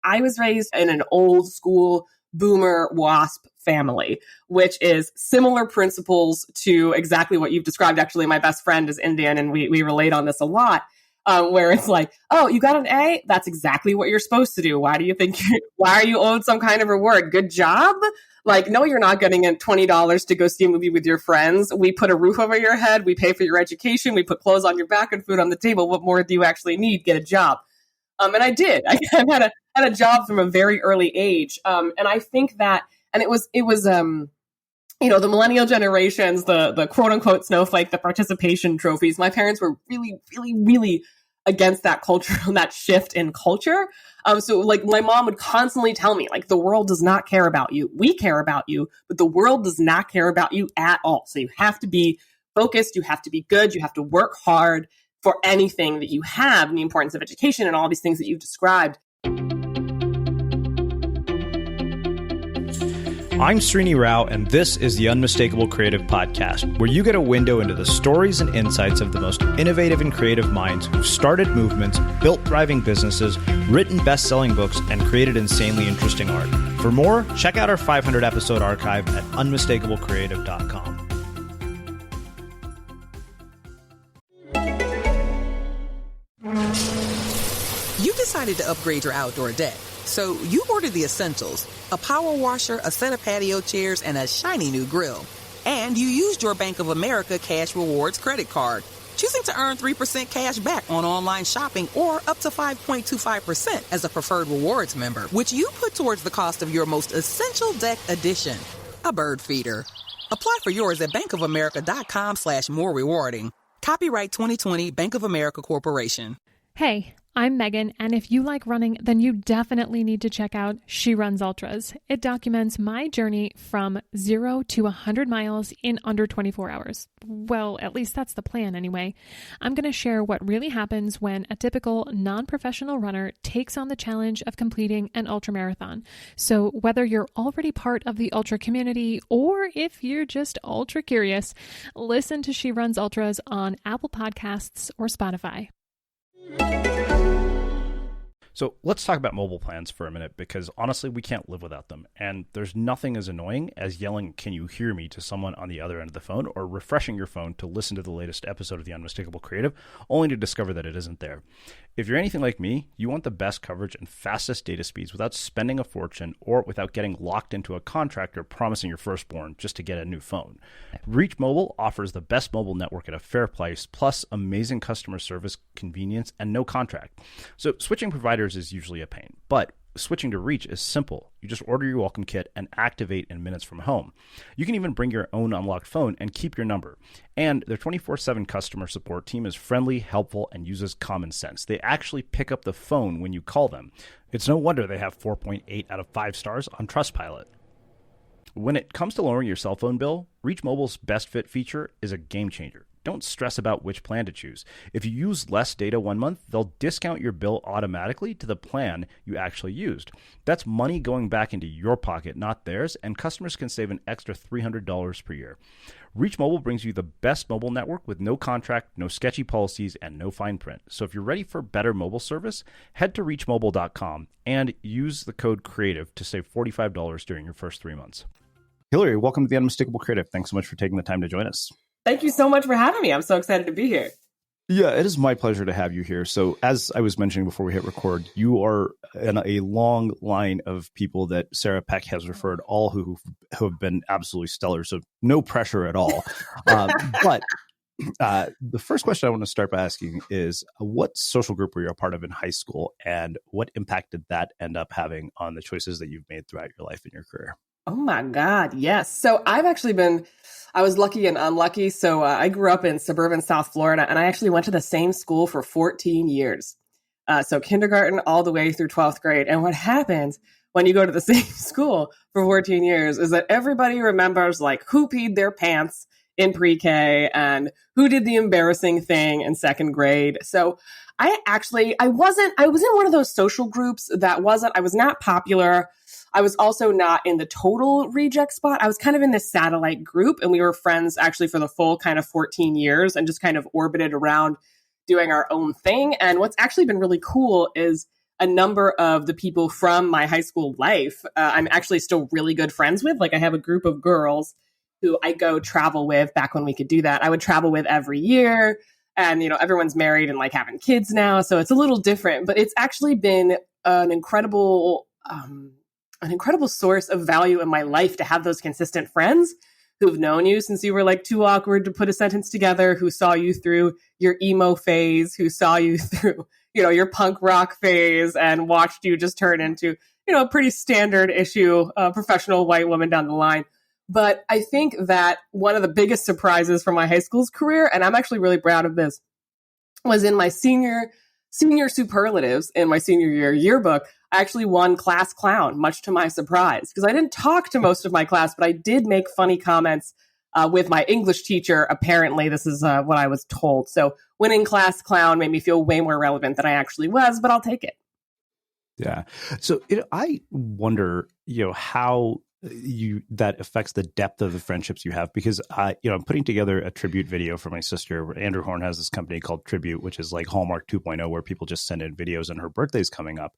I was raised in an old school boomer WASP family, which is similar principles to exactly what you've described. Actually, my best friend is Indian and we relate on this a lot. Where it's like, oh, you got an A? That's exactly what you're supposed to do. Why are you owed some kind of reward? Good job? Like, no, you're not getting $20 to go see a movie with your friends. We put a roof over your head. We pay for your education. We put clothes on your back and food on the table. What more do you actually need? Get a job. And I did. I had a job from a very early age. And I think that, and it was the millennial generations, the quote unquote snowflake, the participation trophies. My parents were really, really, really against that culture, that shift in culture. So like my mom would constantly tell me, like, the world does not care about you. We care about you, but the world does not care about you at all. So you have to be focused. You have to be good. You have to work hard for anything that you have, and the importance of education and all these things that you've described. I'm Srini Rao, and this is the Unmistakable Creative Podcast, where you get a window into the stories and insights of the most innovative and creative minds who've started movements, built thriving businesses, written best-selling books, and created insanely interesting art. For more, check out our 500-episode archive at unmistakablecreative.com. You decided to upgrade your outdoor deck. So you ordered the essentials: a power washer, a set of patio chairs, and a shiny new grill. And you used your Bank of America Cash Rewards credit card, choosing to earn 3% cash back on online shopping or up to 5.25% as a preferred rewards member, which you put towards the cost of your most essential deck addition, a bird feeder. Apply for yours at bankofamerica.com/more rewarding. Copyright 2020 Bank of America Corporation. Hey, I'm Megan, and if you like running, then you definitely need to check out She Runs Ultras. It documents my journey from 0 to 100 miles in under 24 hours. Well, at least that's the plan anyway. I'm going to share what really happens when a typical non-professional runner takes on the challenge of completing an ultramarathon. So whether you're already part of the ultra community or if you're just ultra curious, listen to She Runs Ultras on Apple Podcasts or Spotify. So let's talk about mobile plans for a minute, because honestly, we can't live without them. And there's nothing as annoying as yelling, "Can you hear me?" to someone on the other end of the phone, or refreshing your phone to listen to the latest episode of The Unmistakable Creative, only to discover that it isn't there. If you're anything like me, you want the best coverage and fastest data speeds without spending a fortune or without getting locked into a contract or promising your firstborn just to get a new phone. Reach Mobile offers the best mobile network at a fair price, plus amazing customer service, convenience, and no contract. So switching providers is usually a pain, but switching to Reach is simple. You just order your welcome kit and activate in minutes from home. You can even bring your own unlocked phone and keep your number. And their 24/7 customer support team is friendly, helpful, and uses common sense. They actually pick up the phone when you call them. It's no wonder they have 4.8 out of 5 stars on Trustpilot. When it comes to lowering your cell phone bill, Reach Mobile's Best Fit feature is a game changer. Don't stress about which plan to choose. If you use less data one month, they'll discount your bill automatically to the plan you actually used. That's money going back into your pocket, not theirs, and customers can save an extra $300 per year. Reach Mobile brings you the best mobile network with no contract, no sketchy policies, and no fine print. So if you're ready for better mobile service, head to reachmobile.com and use the code CREATIVE to save $45 during your first 3 months. Hillary, welcome to the Unmistakable Creative. Thanks so much for taking the time to join us. Thank you so much for having me. I'm so excited to be here. Yeah, it is my pleasure to have you here. So as I was mentioning before we hit record, you are in a long line of people that Sarah Peck has referred, all who have been absolutely stellar. So no pressure at all. But the first question I want to start by asking is, what social group were you a part of in high school, and what impact did that end up having on the choices that you've made throughout your life and your career? Oh my God, yes. So I was lucky and unlucky. So I grew up in suburban South Florida, and I actually went to the same school for 14 years. So kindergarten all the way through 12th grade. And what happens when you go to the same school for 14 years is that everybody remembers like who peed their pants in pre-K and who did the embarrassing thing in second grade. So I was in one of those social groups I was not popular. I was also not in the total reject spot. I was kind of in this satellite group, and we were friends actually for the full kind of 14 years and just kind of orbited around doing our own thing. And what's actually been really cool is a number of the people from my high school life, I'm actually still really good friends with. Like I have a group of girls who I go travel with back when we could do that. I would travel with every year. And, everyone's married and like having kids now. So it's a little different, but it's actually been an incredible source of value in my life to have those consistent friends who've known you since you were like too awkward to put a sentence together, who saw you through your emo phase, who saw you through, your punk rock phase and watched you just turn into, a pretty standard issue, professional white woman down the line. But I think that one of the biggest surprises from my high school's career, and I'm actually really proud of this, was in my senior superlatives in my senior year yearbook. I actually won class clown, much to my surprise, because I didn't talk to most of my class, but I did make funny comments with my English teacher. Apparently, this is what I was told. So winning class clown made me feel way more relevant than I actually was, but I'll take it. Yeah. So I wonder, how that affects the depth of the friendships you have, because I'm putting together a tribute video for my sister. Andrew Horn has this company called Tribute, which is like Hallmark 2.0, where people just send in videos, and her birthday's coming up.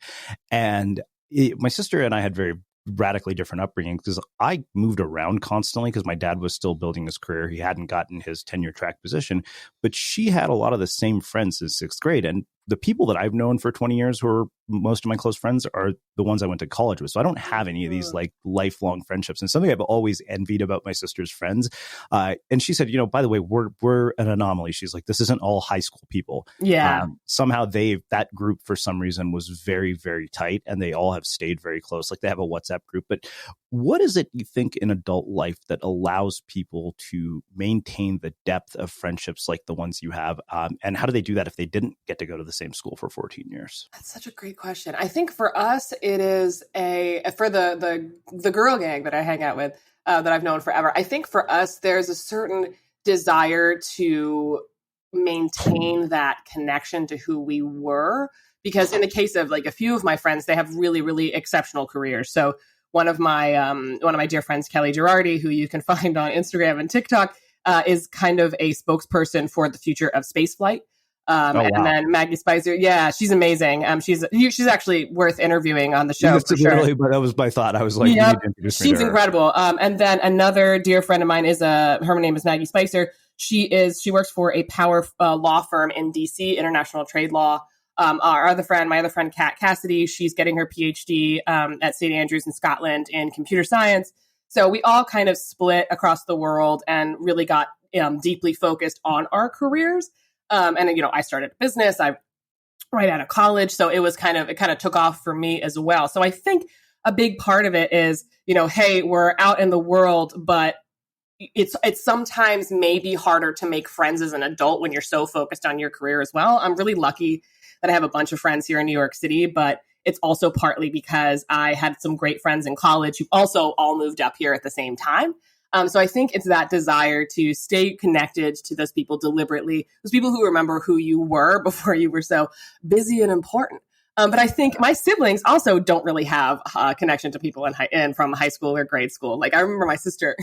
And my sister and I had very radically different upbringing, because I moved around constantly because my dad was still building his career. He hadn't gotten his tenure track position, but she had a lot of the same friends since sixth grade. And the people that I've known for 20 years who are most of my close friends are the ones I went to college with. So I don't have any of these like lifelong friendships. And something I've always envied about my sister's friends. And she said, by the way, we're an anomaly. She's like, this isn't all high school people. Yeah. Somehow that group for some reason was very, very tight, and they all have stayed very close. Like they have a WhatsApp group. But what is it you think in adult life that allows people to maintain the depth of friendships like the ones you have? And how do they do that if they didn't get to go to the same school for 14 years? That's such a great question. I think for us, it is for the girl gang that I hang out with, that I've known forever. I think for us, there's a certain desire to maintain that connection to who we were, because in the case of like a few of my friends, they have really, really exceptional careers. So one of my dear friends, Kelly Girardi, who you can find on Instagram and TikTok, is kind of a spokesperson for the future of spaceflight. Wow. And then Maggie Spicer, yeah, she's amazing. She's actually worth interviewing on the show. For sure. But that was my thought. I was like, yep, you need to introduce me to she's her. incredible. And then another dear friend of mine is her name is Maggie Spicer. She works for a power law firm in DC, international trade law. My other friend, Kat Cassidy, she's getting her PhD at St. Andrews in Scotland in computer science. So we all kind of split across the world and really got deeply focused on our careers. And I started a business. I right out of college, so it kind of took off for me as well. So I think a big part of it is, hey, we're out in the world, but it's sometimes maybe harder to make friends as an adult when you're so focused on your career as well. I'm really lucky that I have a bunch of friends here in New York City, but it's also partly because I had some great friends in college who also all moved up here at the same time. So I think it's that desire to stay connected to those people deliberately, those people who remember who you were before you were so busy and important. But I think my siblings also don't really have a connection to people from high school or grade school. Like I remember my sister,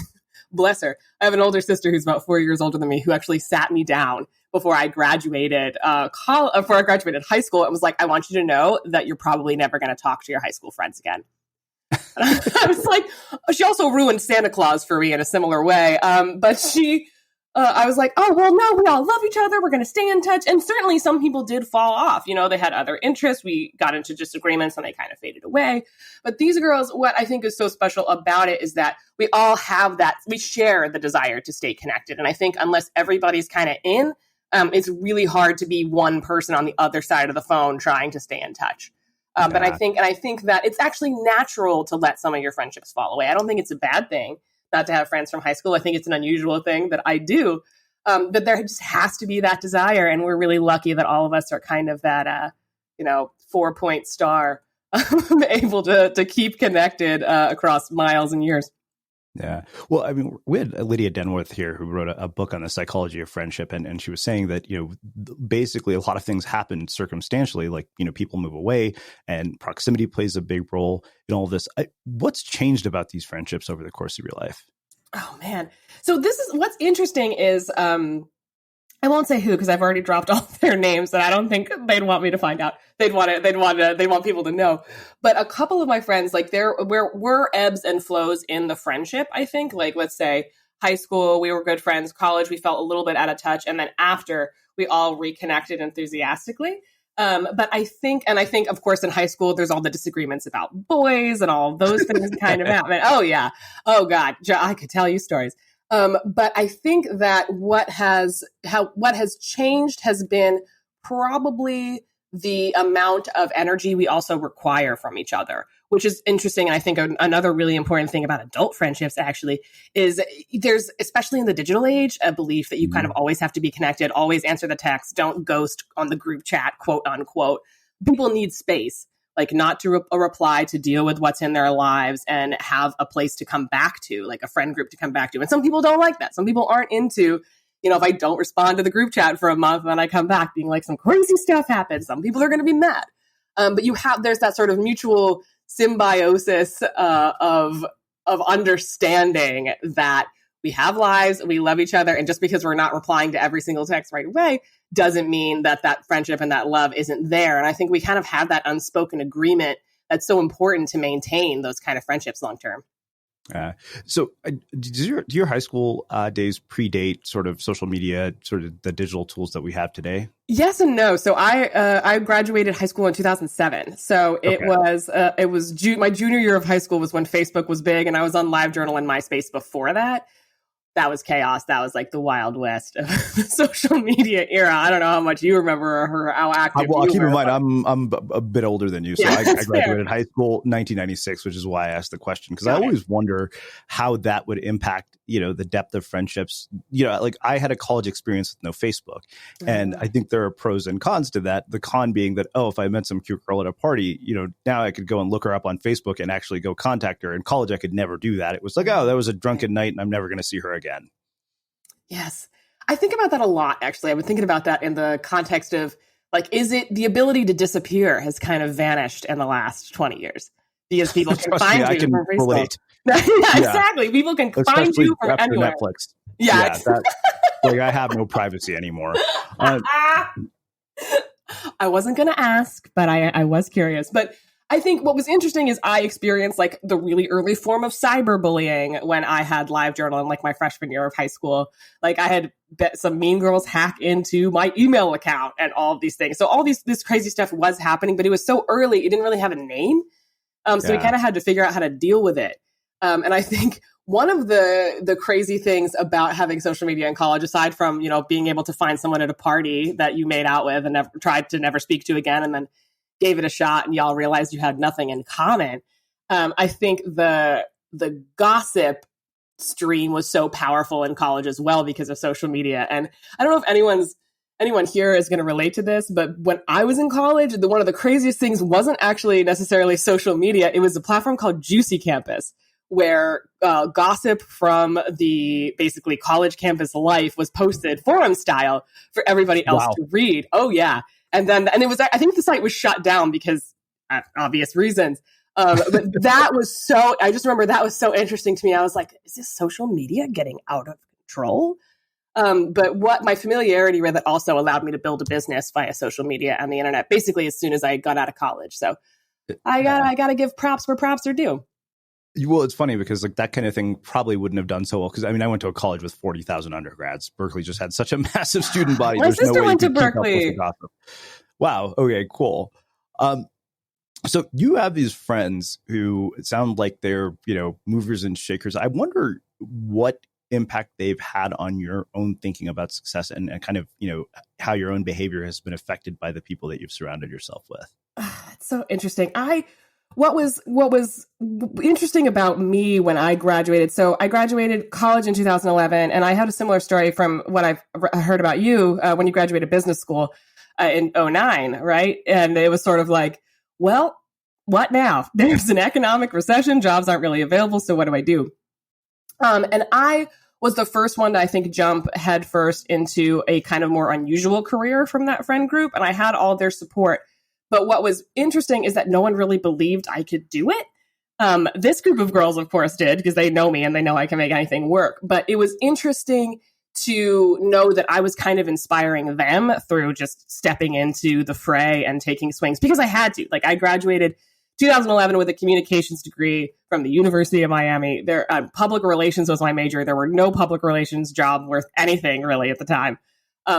bless her, I have an older sister who's about 4 years older than me, who actually sat me down before I graduated high school and was like, I want you to know that you're probably never going to talk to your high school friends again. I was like, she also ruined Santa Claus for me in a similar way. But I was like, oh, well, no, we all love each other. We're going to stay in touch. And certainly some people did fall off. They had other interests. We got into disagreements and they kind of faded away. But these girls, what I think is so special about it is that we all have that. We share the desire to stay connected. And I think unless everybody's kind of in, it's really hard to be one person on the other side of the phone trying to stay in touch. But I think that it's actually natural to let some of your friendships fall away. I don't think it's a bad thing not to have friends from high school. I think it's an unusual thing that I do. But there just has to be that desire. And we're really lucky that all of us are kind of that, 4-point star able to keep connected across miles and years. Yeah. Well, I mean, we had Lydia Denworth here who wrote a book on the psychology of friendship. And she was saying that, basically a lot of things happen circumstantially, like, people move away and proximity plays a big role in all of this. What's changed about these friendships over the course of your life? Oh, man. So what's interesting is, I won't say who because I've already dropped all their names, and I don't think they'd want me to find out. They want people to know. But a couple of my friends, like there were ebbs and flows in the friendship. I think, like let's say high school, we were good friends. College, we felt a little bit out of touch, and then after, we all reconnected enthusiastically. But I think, of course, in high school, there's all the disagreements about boys and all those things kind of happen. Oh yeah, oh God, I could tell you stories. But I think that what has changed has been probably the amount of energy we also require from each other, which is interesting. And I think another really important thing about adult friendships actually is there's, especially in the digital age, a belief that you kind of always have to be connected, always answer the text, don't ghost on the group chat, quote unquote. People need space, like not to reply, to deal with what's in their lives and have a place to come back to, like a friend group to come back to. And some people don't like that. Some people aren't into, if I don't respond to the group chat for a month and then I come back being like some crazy stuff happened, some people are going to be mad. But there's that sort of mutual symbiosis of understanding that we have lives, we love each other. And just because we're not replying to every single text right away doesn't mean that friendship and that love isn't there. And I think we kind of have that unspoken agreement that's so important to maintain those kind of friendships long term. So do your high school days predate sort of social media, sort of the digital tools that we have today? Yes and no. So I graduated high school in 2007. So it was my junior year of high school was when Facebook was big, and I was on LiveJournal and MySpace before that. That was chaos. That was like the Wild West of the social media era. I don't know how much you remember or how active you were. Keep in mind, I'm a bit older than you. So I graduated high school 1996, which is why I asked the question. Because I always wonder how that would impact, the depth of friendships. Like I had a college experience with no Facebook. And I think there are pros and cons to that. The con being that, if I met some cute girl at a party, now I could go and look her up on Facebook and actually go contact her. In college, I could never do that. It was like, that was a drunken night and I'm never going to see her again. Yes. I think about that a lot, actually. I've been thinking about that in the context of, like, is it the ability to disappear has kind of vanished in the last 20 years? Because people can find you from Facebook. Relate. Exactly. People can find you from anywhere. Netflix. Yeah. I have no privacy anymore. I wasn't going to ask, but I was curious. But I think what was interesting is I experienced like the really early form of cyberbullying when I had LiveJournal in like my freshman year of high school. Like I had some mean girls hack into my email account and all of these things. So all this crazy stuff was happening, but it was so early, it didn't really have a name. So we kind of had to figure out how to deal with it. And I think one of the crazy things about having social media in college, aside from, being able to find someone at a party that you made out with and tried to never speak to again, and then gave it a shot and y'all realized you had nothing in common. I think the gossip stream was so powerful in college as well because of social media. And I don't know if anyone here is going to relate to this, but when I was in college, one of the craziest things wasn't actually necessarily social media. It was a platform called Juicy Campus, where gossip from the basically college campus life was posted forum style for everybody else to read. Oh yeah. And it was, I think the site was shut down because obvious reasons. But that was I just remember that was so interesting to me. I was like, is this social media getting out of control? But what my familiarity with it also allowed me to build a business via social media and the internet, basically as soon as I got out of college. So I gotta give props where props are due. Well, it's funny because like that kind of thing probably wouldn't have done so well. Because I went to a college with 40,000 undergrads. Berkeley just had such a massive student body. My sister went to Berkeley. Wow. Okay, cool. So you have these friends who sound like they're, movers and shakers. I wonder what impact they've had on your own thinking about success and kind of, how your own behavior has been affected by the people that you've surrounded yourself with. It's so interesting. What was interesting about me when I graduated? So I graduated college in 2011, and I had a similar story from what I've heard about you when you graduated business school in 2009, right? And it was sort of like, well, what now? There's an economic recession. Jobs aren't really available. So what do I do? And I was the first one to, I think, jump headfirst into a kind of more unusual career from that friend group. And I had all their support. But what was interesting is that no one really believed I could do it. This group of girls, of course, did because they know me and they know I can make anything work. But it was interesting to know that I was kind of inspiring them through just stepping into the fray and taking swings because I had to. Like I graduated 2011 with a communications degree from the University of Miami. There, public relations was my major. There were no public relations job worth anything really at the time.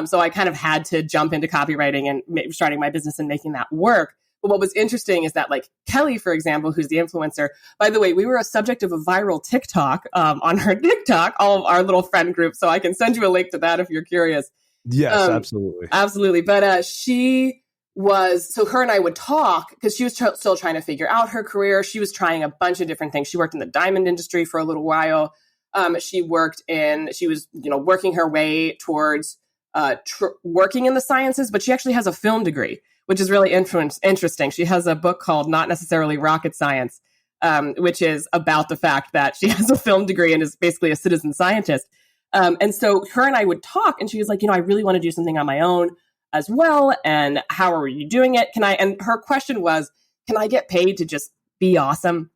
So I kind of had to jump into copywriting and starting my business and making that work. But what was interesting is that like Kelly, for example, who's the influencer, by the way, we were a subject of a viral TikTok on her TikTok, all of our little friend group. So I can send you a link to that if you're curious. Yes, absolutely. Absolutely. But she was, so her and I would talk because she was still trying to figure out her career. She was trying a bunch of different things. She worked in the diamond industry for a little while. She was, working her way towards working in the sciences, but she actually has a film degree, which is really interesting. She has a book called Not Necessarily Rocket Science, which is about the fact that she has a film degree and is basically a citizen scientist. And so her and I would talk and she was like, I really want to do something on my own as well. And how are you doing it? And her question was, can I get paid to just be awesome?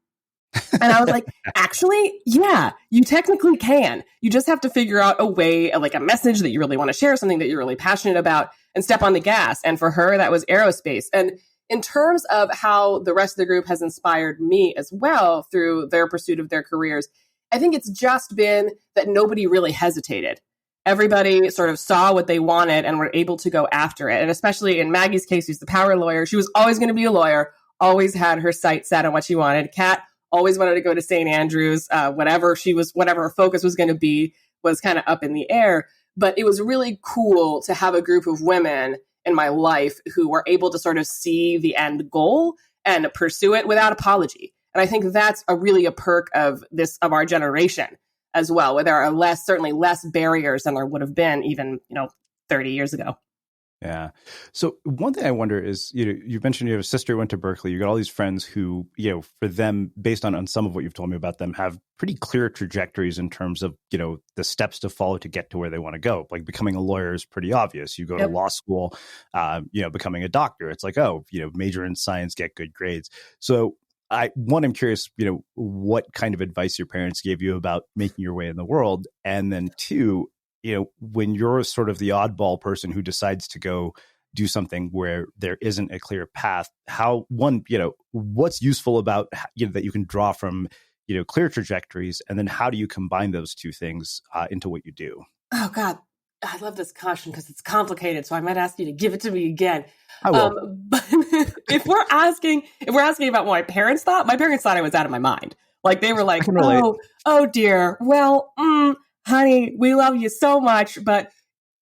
And I was like, actually, yeah, you technically can. You just have to figure out a way, like a message that you really want to share, something that you're really passionate about, and step on the gas. And for her, that was aerospace. And in terms of how the rest of the group has inspired me as well through their pursuit of their careers, I think it's just been that nobody really hesitated. Everybody sort of saw what they wanted and were able to go after it. And especially in Maggie's case, who's the power lawyer, she was always going to be a lawyer, always had her sights set on what she wanted. Kat always wanted to go to St. Andrews. Whatever her focus was going to be was kind of up in the air. But it was really cool to have a group of women in my life who were able to sort of see the end goal and pursue it without apology. And I think that's really a perk of our generation as well, where there are certainly less barriers than there would have been even, 30 years ago. Yeah. So one thing I wonder is, you mentioned you have a sister who went to Berkeley. You got all these friends who, for them, based on some of what you've told me about them, have pretty clear trajectories in terms of, the steps to follow to get to where they want to go. Like becoming a lawyer is pretty obvious. You go to law school, becoming a doctor. It's like, major in science, get good grades. So I'm curious, what kind of advice your parents gave you about making your way in the world. And then two, when you're sort of the oddball person who decides to go do something where there isn't a clear path, what's useful about, that you can draw from, clear trajectories, and then how do you combine those two things into what you do? Oh God, I love this question because it's complicated. So I might ask you to give it to me again. I will. But if we're asking about what my parents thought I was out of my mind. Like they were like, oh dear. Well, honey, we love you so much, but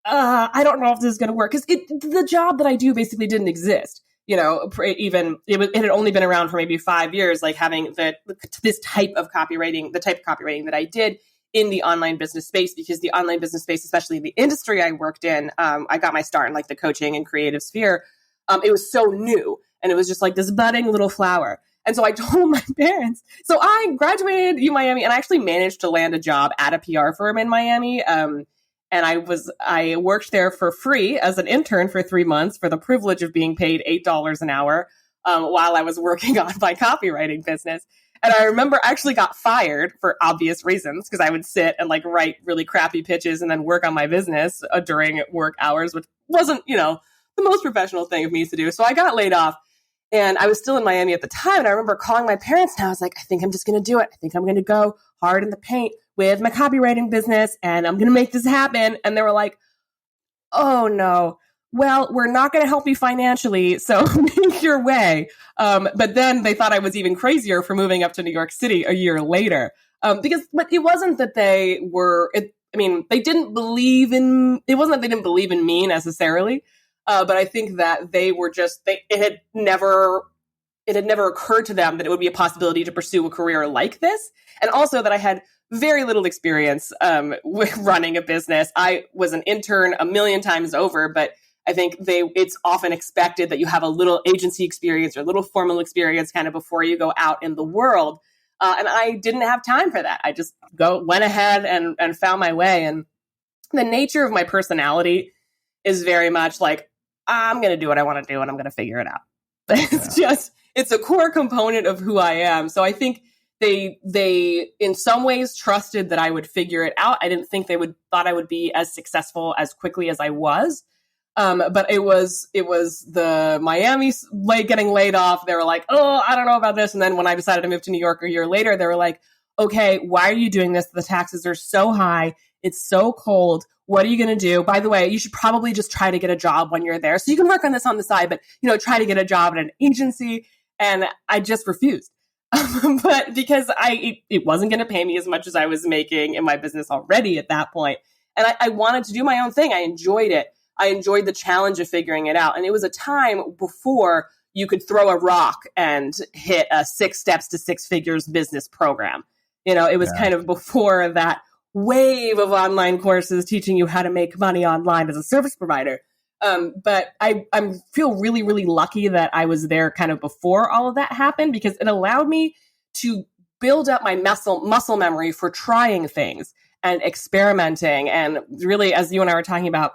I don't know if this is going to work because the job that I do basically didn't exist. It had only been around for maybe 5 years, like having this type of copywriting, the type of copywriting that I did in the online business space, because the online business space, especially the industry I worked in, I got my start in like the coaching and creative sphere. It was so new and it was just like this budding little flower. And so I told my parents, so I graduated UMiami and I actually managed to land a job at a PR firm in Miami. And I worked there for free as an intern for 3 months for the privilege of being paid $8 an hour while I was working on my copywriting business. And I remember I actually got fired for obvious reasons because I would sit and like write really crappy pitches and then work on my business during work hours, which wasn't, the most professional thing of me to do. So I got laid off. And I was still in Miami at the time. And I remember calling my parents and I was like, I think I'm just going to do it. I think I'm going to go hard in the paint with my copywriting business and I'm going to make this happen. And they were like, oh no, well, we're not going to help you financially. So make your way. But then they thought I was even crazier for moving up to New York City a year later. But it wasn't that they didn't believe in me necessarily. But I think that they were it had never occurred to them that it would be a possibility to pursue a career like this. And also that I had very little experience with running a business. I was an intern a million times over, but I think it's often expected that you have a little agency experience or a little formal experience kind of before you go out in the world. And I didn't have time for that. I just went ahead and found my way. And the nature of my personality is very much like, I'm going to do what I want to do and I'm going to figure it out. It's a core component of who I am. So I think they in some ways trusted that I would figure it out. I didn't think thought I would be as successful as quickly as I was. But it was the Miami getting laid off. They were like, oh, I don't know about this. And then when I decided to move to New York a year later, they were like, okay, why are you doing this? The taxes are so high. It's so cold. What are you going to do? By the way, you should probably just try to get a job when you're there. So you can work on this on the side, but, try to get a job at an agency. And I just refused. But because it wasn't going to pay me as much as I was making in my business already at that point. And I wanted to do my own thing. I enjoyed it. I enjoyed the challenge of figuring it out. And it was a time before you could throw a rock and hit a 6 steps to 6 figures business program. It was kind of before that wave of online courses teaching you how to make money online as a service provider. But I feel really, really lucky that I was there kind of before all of that happened, because it allowed me to build up my muscle memory for trying things and experimenting. And really, as you and I were talking about,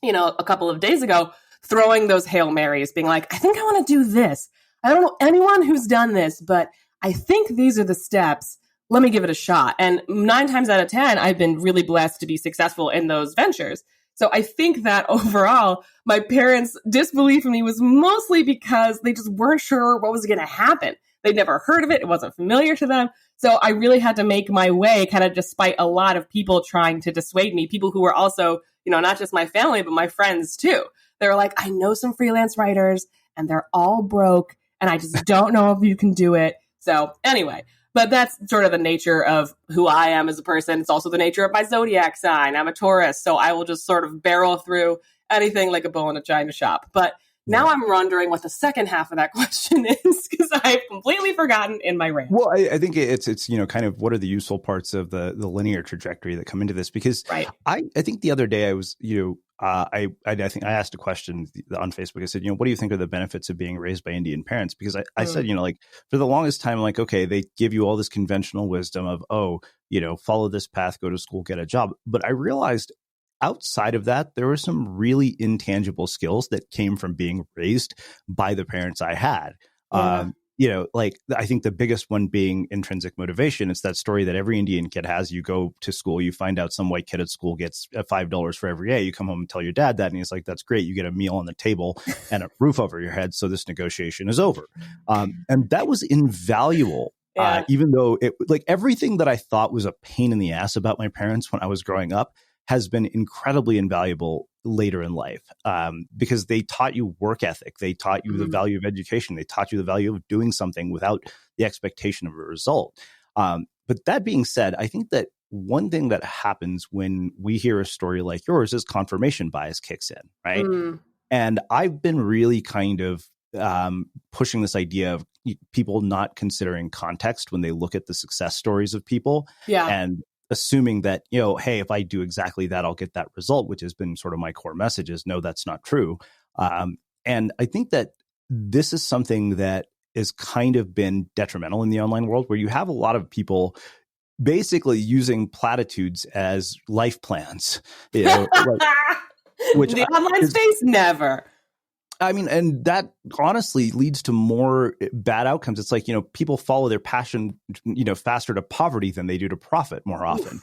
a couple of days ago, throwing those Hail Marys, being like, I think I want to do this. I don't know anyone who's done this, but I think these are the steps. Let me give it a shot. And 9 times out of 10, I've been really blessed to be successful in those ventures. So I think that overall, my parents' disbelief in me was mostly because they just weren't sure what was going to happen. They'd never heard of it. It wasn't familiar to them. So I really had to make my way, kind of despite a lot of people trying to dissuade me, people who were also, not just my family, but my friends too. They were like, I know some freelance writers and they're all broke and I just don't know if you can do it. So anyway, but that's sort of the nature of who I am as a person. It's also the nature of my zodiac sign. I'm a Taurus, so I will just sort of barrel through anything like a bull in a china shop. But now I'm wondering what the second half of that question is, because I've completely forgotten in my rant. Well, I think it's kind of what are the useful parts of the linear trajectory that come into this? Because right. I think the other day I was, I think I asked a question on Facebook. I said, what do you think are the benefits of being raised by Indian parents? Because I said, for the longest time, okay, they give you all this conventional wisdom of, follow this path, go to school, get a job. But I realized outside of that, there were some really intangible skills that came from being raised by the parents I had. Yeah. I think the biggest one being intrinsic motivation. It's that story that every Indian kid has. You go to school, you find out some white kid at school gets $5 for every A. You come home and tell your dad that, and he's like, that's great. You get a meal on the table and a roof over your head. So this negotiation is over. And that was invaluable. Yeah. Even though everything that I thought was a pain in the ass about my parents when I was growing up has been incredibly invaluable later in life, because they taught you work ethic. They taught you the value of education. They taught you the value of doing something without the expectation of a result. But that being said, I think that one thing that happens when we hear a story like yours is confirmation bias kicks in, right? And I've been really kind of pushing this idea of people not considering context when they look at the success stories of people. Yeah. And assuming that, hey, if I do exactly that, I'll get that result, which has been sort of my core message is, no, that's not true. And I think that this is something that has kind of been detrimental in the online world, where you have a lot of people basically using platitudes as life plans. Which the online space, never. I mean, and that honestly leads to more bad outcomes. It's like, people follow their passion, faster to poverty than they do to profit more often.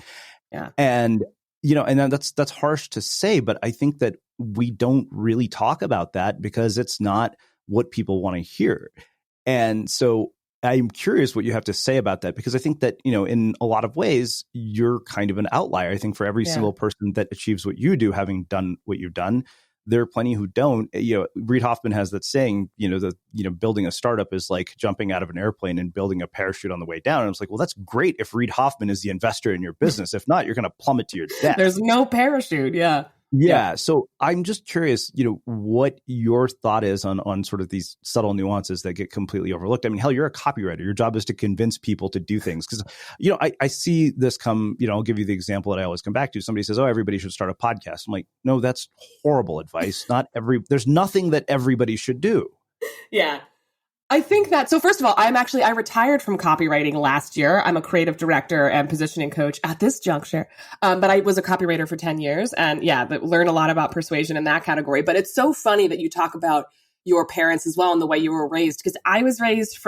Yeah. And, and then that's harsh to say, but I think that we don't really talk about that because it's not what people want to hear. And so I'm curious what you have to say about that, because I think that, in a lot of ways, you're kind of an outlier. I think for every single person that achieves what you do, having done what you've done, there are plenty who don't. Reid Hoffman has that saying, building a startup is like jumping out of an airplane and building a parachute on the way down. And I was like, well, that's great if Reid Hoffman is the investor in your business. If not, you're going to plummet to your death. There's no parachute. Yeah. Yeah. So I'm just curious, what your thought is on sort of these subtle nuances that get completely overlooked. I mean, hell, you're a copywriter. Your job is to convince people to do things. Because, I see this come, I'll give you the example that I always come back to. Somebody says, oh, everybody should start a podcast. I'm like, no, that's horrible advice. There's nothing that everybody should do. Yeah. I think that, so first of all, I retired from copywriting last year. I'm a creative director and positioning coach at this juncture. But I was a copywriter for 10 years and learned a lot about persuasion in that category. But it's so funny that you talk about your parents as well and the way you were raised, because I was raised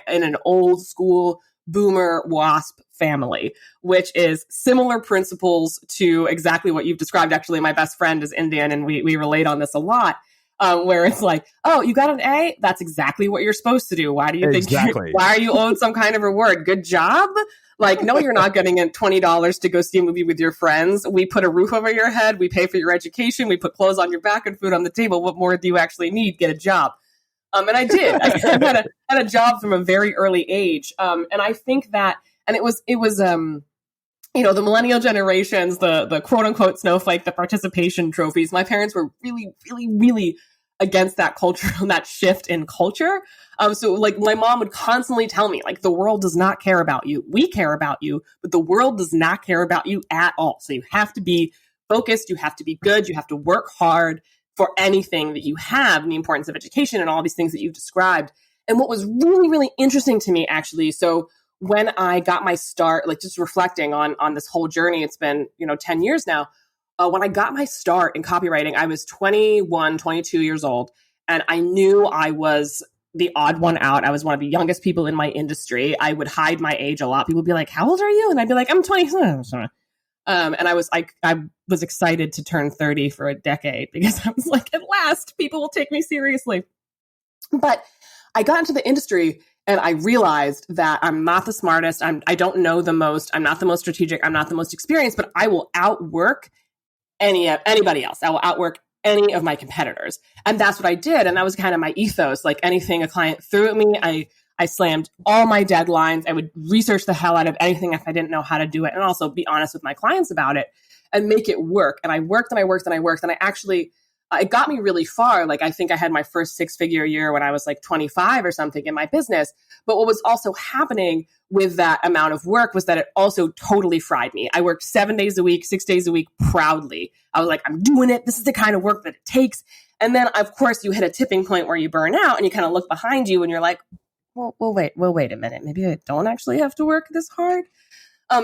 in an old school boomer wasp family, which is similar principles to exactly what you've described. Actually, my best friend is Indian and we relate on this a lot. Where it's like, oh, you got an A? That's exactly what you're supposed to do. Why do you think, why are you owed some kind of reward? Good job? Like, no, you're not getting $20 to go see a movie with your friends. We put a roof over your head. We pay for your education. We put clothes on your back and food on the table. What more do you actually need? Get a job. And I did. I had a job from a very early age. And I think that, and it was the millennial generations, the quote unquote snowflake, the participation trophies. My parents were really, really, really against that culture and that shift in culture. So like my mom would constantly tell me, like, the world does not care about you. We care about you, but the world does not care about you at all. So you have to be focused. You have to be good. You have to work hard for anything that you have, and the importance of education and all these things that you've described. And what was really, really interesting to me, actually, so when I got my start, like just reflecting on this whole journey, it's been, 10 years now. When I got my start in copywriting, I was 21, 22 years old, and I knew I was the odd one out. I was one of the youngest people in my industry. I would hide my age a lot. People would be like, how old are you? And I'd be like, I'm 20. And I was excited to turn 30 for a decade because I was like, at last, people will take me seriously. But I got into the industry and I realized that I'm not the smartest. I don't know the most. I'm not the most strategic. I'm not the most experienced, but I will outwork anybody else. I will outwork any of my competitors. And that's what I did. And that was kind of my ethos. Like anything a client threw at me, I slammed all my deadlines. I would research the hell out of anything if I didn't know how to do it, and also be honest with my clients about it and make it work. And I worked and I worked and I worked. And I actually, it got me really far. Like I think I had my first 6-figure year when I was like 25 or something in my business. But what was also happening with that amount of work was that it also totally fried me. I worked 7 days a week, 6 days a week proudly. I was like, I'm doing it. This is the kind of work that it takes. And then of course you hit a tipping point where you burn out and you kind of look behind you and you're like, well, wait a minute. Maybe I don't actually have to work this hard.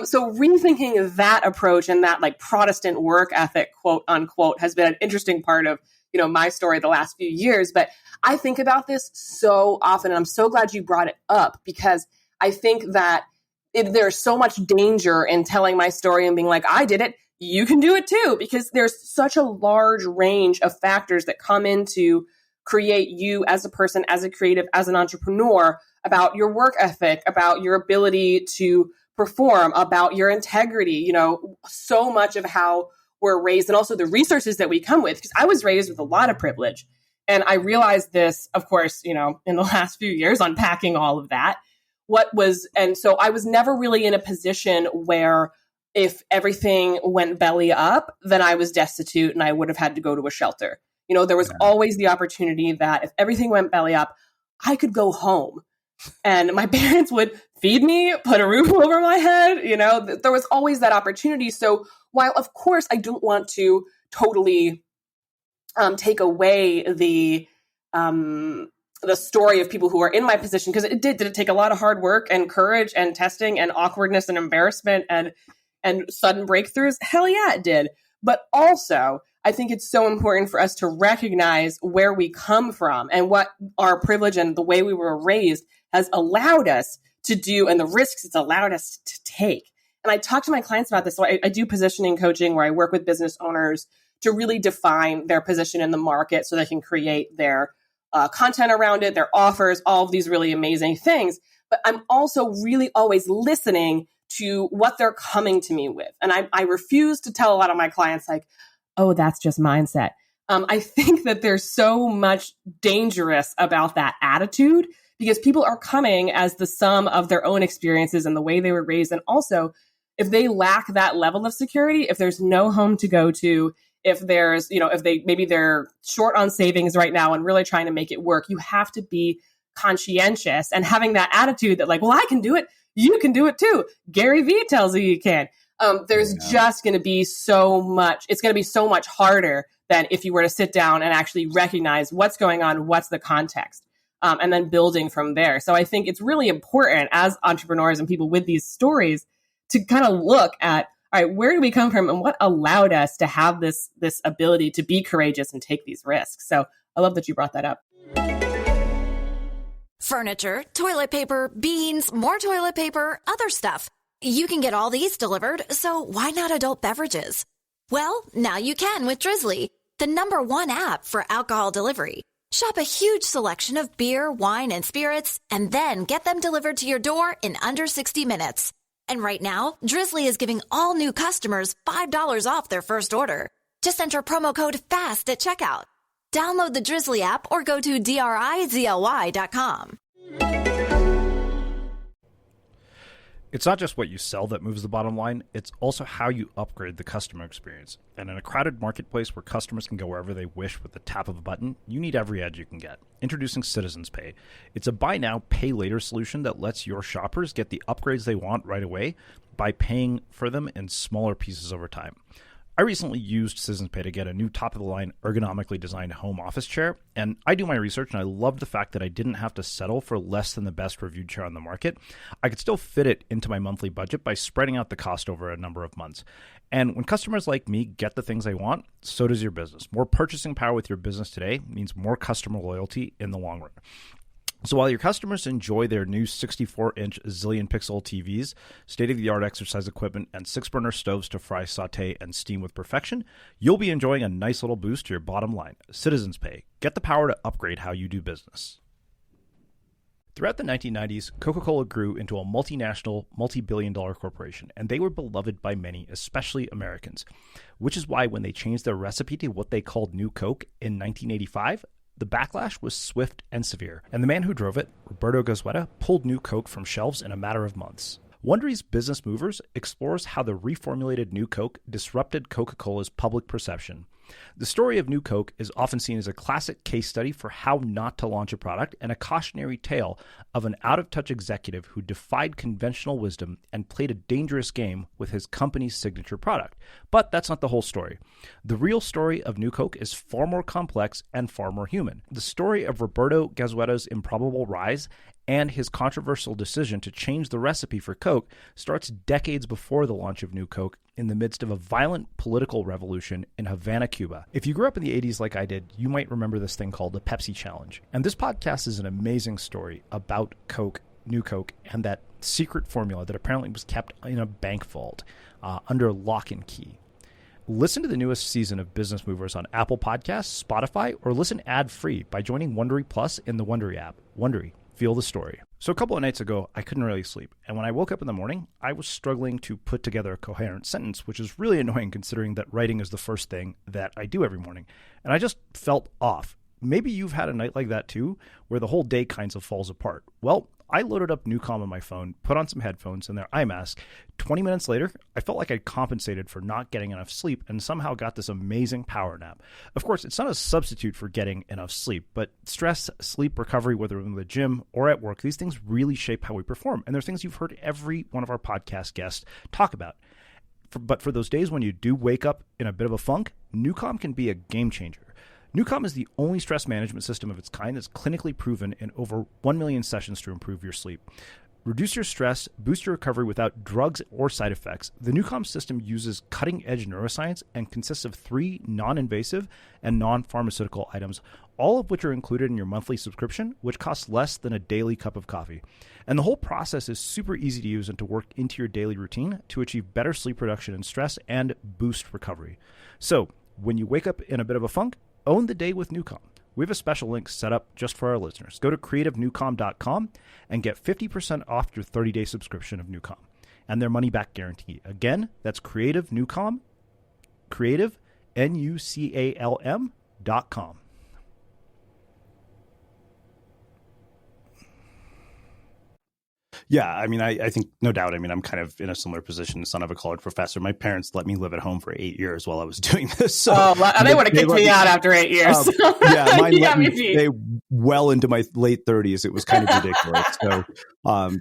So rethinking that approach and that like Protestant work ethic, quote unquote, has been an interesting part of, my story the last few years. But I think about this so often, and I'm so glad you brought it up because I think that there's so much danger in telling my story and being like, I did it, you can do it too, because there's such a large range of factors that come into create you as a person, as a creative, as an entrepreneur, about your work ethic, about your ability to perform, about your integrity, so much of how we're raised and also the resources that we come with. Because I was raised with a lot of privilege. And I realized this, of course, in the last few years, unpacking all of that. And so I was never really in a position where if everything went belly up, then I was destitute and I would have had to go to a shelter. There was always the opportunity that if everything went belly up, I could go home and my parents would feed me, put a roof over my head. There was always that opportunity. So while, of course, I don't want to totally take away the story of people who are in my position, because did it take a lot of hard work and courage and testing and awkwardness and embarrassment and sudden breakthroughs? Hell yeah, it did. But also, I think it's so important for us to recognize where we come from and what our privilege and the way we were raised has allowed us to do and the risks it's allowed us to take. And I talk to my clients about this. So I do positioning coaching where I work with business owners to really define their position in the market so they can create their content around it, their offers, all of these really amazing things. But I'm also really always listening to what they're coming to me with. And I refuse to tell a lot of my clients like, oh, that's just mindset. I think that there's so much dangerous about that attitude because people are coming as the sum of their own experiences and the way they were raised. And also, if they lack that level of security, if there's no home to go to, if there's, maybe they're short on savings right now and really trying to make it work, you have to be conscientious and having that attitude that like, well, I can do it. You can do it too. Gary Vee tells you you can. There's just going to be so much. It's going to be so much harder than if you were to sit down and actually recognize what's going on, what's the context, and then building from there. So I think it's really important as entrepreneurs and people with these stories to kind of look at, all right, where do we come from and what allowed us to have this ability to be courageous and take these risks? So I love that you brought that up. Furniture, toilet paper, beans, more toilet paper, other stuff. You can get all these delivered, so why not adult beverages? Well, now you can with Drizzly, the #1 app for alcohol delivery. Shop a huge selection of beer, wine, and spirits, and then get them delivered to your door in under 60 minutes. And right now, Drizzly is giving all new customers $5 off their first order. Just enter promo code FAST at checkout. Download the Drizzly app or go to DRIZLY.com. It's not just what you sell that moves the bottom line, it's also how you upgrade the customer experience. And in a crowded marketplace where customers can go wherever they wish with the tap of a button, you need every edge you can get. Introducing Citizens Pay. It's a buy now, pay later solution that lets your shoppers get the upgrades they want right away by paying for them in smaller pieces over time. I recently used Citizens Pay to get a new top-of-the-line ergonomically designed home office chair, and I do my research, and I loved the fact that I didn't have to settle for less than the best reviewed chair on the market. I could still fit it into my monthly budget by spreading out the cost over a number of months. And when customers like me get the things they want, so does your business. More purchasing power with your business today means more customer loyalty in the long run. So while your customers enjoy their new 64-inch zillion pixel TVs, state-of-the-art exercise equipment, and 6-burner stoves to fry, saute, and steam with perfection, you'll be enjoying a nice little boost to your bottom line. Citizens Pay. Get the power to upgrade how you do business. Throughout the 1990s, Coca-Cola grew into a multinational, multi-billion-dollar corporation, and they were beloved by many, especially Americans, which is why when they changed their recipe to what they called New Coke in 1985, the backlash was swift and severe, and the man who drove it, Roberto Goizueta, pulled New Coke from shelves in a matter of months. Wondery's Business Movers explores how the reformulated New Coke disrupted Coca-Cola's public perception. The story of New Coke is often seen as a classic case study for how not to launch a product and a cautionary tale of an out-of-touch executive who defied conventional wisdom and played a dangerous game with his company's signature product. But that's not the whole story. The real story of New Coke is far more complex and far more human. The story of Roberto Goizueta's improbable rise and his controversial decision to change the recipe for Coke starts decades before the launch of New Coke in the midst of a violent political revolution in Havana, Cuba. If you grew up in the 80s like I did, you might remember this thing called the Pepsi Challenge. And this podcast is an amazing story about Coke, New Coke, and that secret formula that apparently was kept in a bank vault under lock and key. Listen to the newest season of Business Movers on Apple Podcasts, Spotify, or listen ad-free by joining Wondery Plus in the Wondery app. Wondery. Feel the story. So a couple of nights ago, I couldn't really sleep. And when I woke up in the morning, I was struggling to put together a coherent sentence, which is really annoying considering that writing is the first thing that I do every morning. And I just felt off. Maybe you've had a night like that too, where the whole day kind of falls apart. Well, I loaded up Newcom on my phone, put on some headphones and their eye mask. 20 minutes later, I felt like I'd compensated for not getting enough sleep and somehow got this amazing power nap. Of course, it's not a substitute for getting enough sleep, but stress, sleep recovery, whether in the gym or at work, these things really shape how we perform. And they're things you've heard every one of our podcast guests talk about. But for those days when you do wake up in a bit of a funk, Newcom can be a game changer. Newcom is the only stress management system of its kind that's clinically proven in over 1 million sessions to improve your sleep. Reduce your stress, boost your recovery without drugs or side effects. The Newcom system uses cutting-edge neuroscience and consists of 3 non-invasive and non-pharmaceutical items, all of which are included in your monthly subscription, which costs less than a daily cup of coffee. And the whole process is super easy to use and to work into your daily routine to achieve better sleep reduction and stress and boost recovery. So, when you wake up in a bit of a funk, own the day with Newcom. We have a special link set up just for our listeners. Go to creativenewcom.com and get 50% off your 30-day subscription of Newcom and their money-back guarantee. Again, that's Creative Newcom, creative, NUCALM.com. Yeah, I mean, I think no doubt. I mean, I'm kind of in a similar position, son of a college professor. My parents let me live at home for 8 years while I was doing this. So they would have kicked me out after 8 years. Yeah, mine let me stay well into my late 30s. It was kind of ridiculous. So,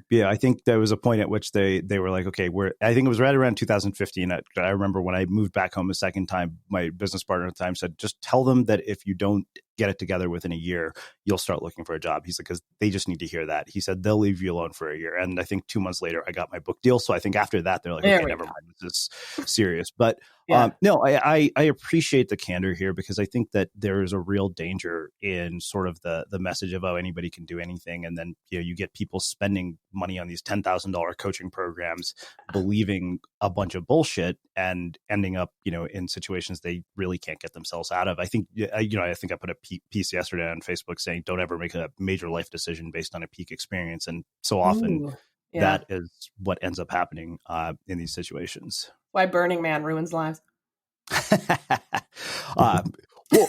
yeah, I think there was a point at which they were like, okay, I think it was right around 2015. I remember when I moved back home a second time, my business partner at the time said, just tell them that if you don't get it together within a year, you'll start looking for a job. He's like, because they just need to hear that. He said, they'll leave you alone for a year. And I think 2 months later, I got my book deal. So I think after that, they're like, okay, never mind. This is serious. But Yeah. No, I appreciate the candor here, because I think that there is a real danger in sort of the message of, oh, anybody can do anything. And then, you get people spending money on these $10,000 coaching programs, believing a bunch of bullshit and ending up, in situations they really can't get themselves out of. I think, I think I put a piece yesterday on Facebook saying, don't ever make a major life decision based on a peak experience. And so often that is what ends up happening in these situations. Why Burning Man ruins lives. Well,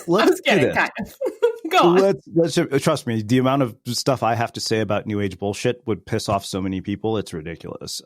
let's I was kidding, kind of. Go on. Let's trust me. The amount of stuff I have to say about new age bullshit would piss off so many people. It's ridiculous.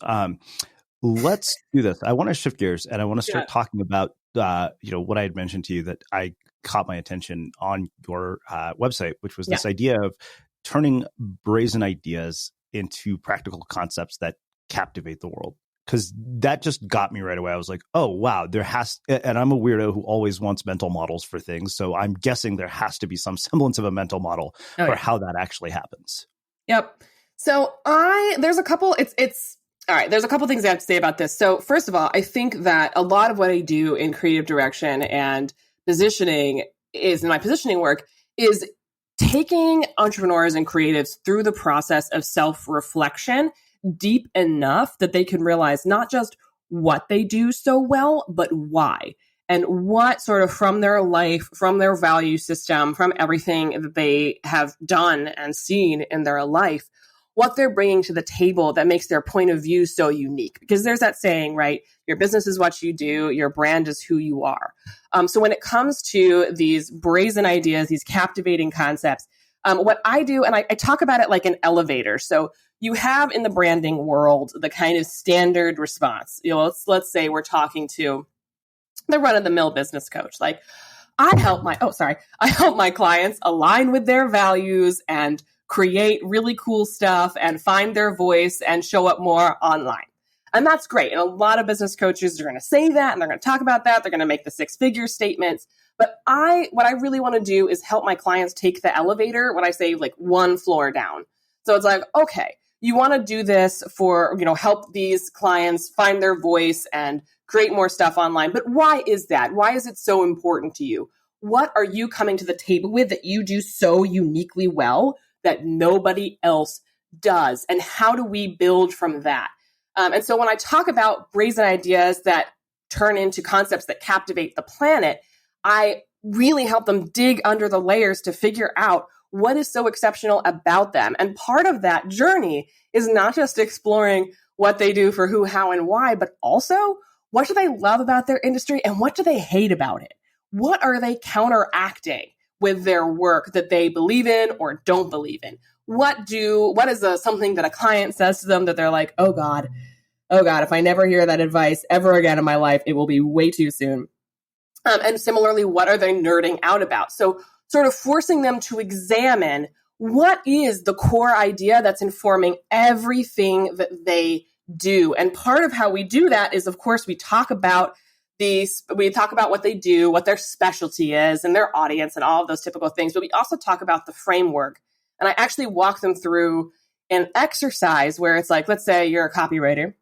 Let's do this. I want to shift gears, and I want to start talking about what I had mentioned to you that I caught my attention on your website, which was this idea of turning brazen ideas into practical concepts that captivate the world. Because that just got me right away. I was like, oh, wow, and I'm a weirdo who always wants mental models for things. So I'm guessing there has to be some semblance of a mental model for how that actually happens. Yep. So there's a couple, all right, there's a couple things I have to say about this. So first of all, I think that a lot of what I do in creative direction and positioning in my positioning work is taking entrepreneurs and creatives through the process of self-reflection deep enough that they can realize not just what they do so well, but why. And what sort of from their life, from their value system, from everything that they have done and seen in their life, what they're bringing to the table that makes their point of view so unique. Because there's that saying, right? Your business is what you do. Your brand is who you are. So when it comes to these brazen ideas, these captivating concepts, what I do, and I talk about it like an elevator. So you have in the branding world the kind of standard response. Let's say we're talking to the run-of-the-mill business coach. Like, I help my clients align with their values and create really cool stuff and find their voice and show up more online. And that's great. And a lot of business coaches are going to say that, and they're going to talk about that. They're going to make the six-figure statements. But what I really want to do is help my clients take the elevator, when I say like one floor down. So it's like, okay, you want to do this for, help these clients find their voice and create more stuff online. But why is that? Why is it so important to you? What are you coming to the table with that you do so uniquely well that nobody else does? And how do we build from that? And so when I talk about brazen ideas that turn into concepts that captivate the planet, I really help them dig under the layers to figure out what is so exceptional about them. And part of that journey is not just exploring what they do for who, how, and why, but also what do they love about their industry and what do they hate about it? What are they counteracting with their work that they believe in or don't believe in? What is something that a client says to them that they're like, oh God, if I never hear that advice ever again in my life, it will be way too soon. And similarly, what are they nerding out about? So sort of forcing them to examine what is the core idea that's informing everything that they do. And part of how we do that is, of course, we talk about what they do, what their specialty is and their audience and all of those typical things. But we also talk about the framework. And I actually walk them through an exercise where it's like, let's say you're a copywriter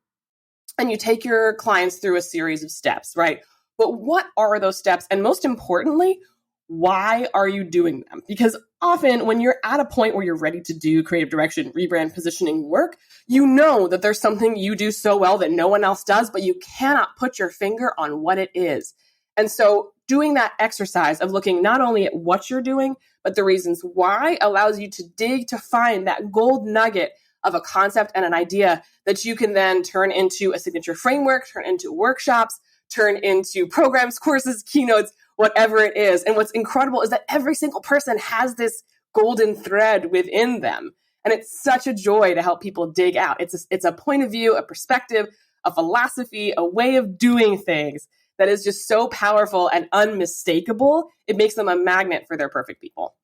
and you take your clients through a series of steps, right? But what are those steps? And most importantly, why are you doing them? Because often when you're at a point where you're ready to do creative direction, rebrand, positioning work, you know that there's something you do so well that no one else does, but you cannot put your finger on what it is. And so doing that exercise of looking not only at what you're doing, but the reasons why allows you to dig to find that gold nugget of a concept and an idea that you can then turn into a signature framework, turn into workshops, turn into programs, courses, keynotes, whatever it is. And what's incredible is that every single person has this golden thread within them. And it's such a joy to help people dig out. It's a point of view, a perspective, a philosophy, a way of doing things that is just so powerful and unmistakable. It makes them a magnet for their perfect people.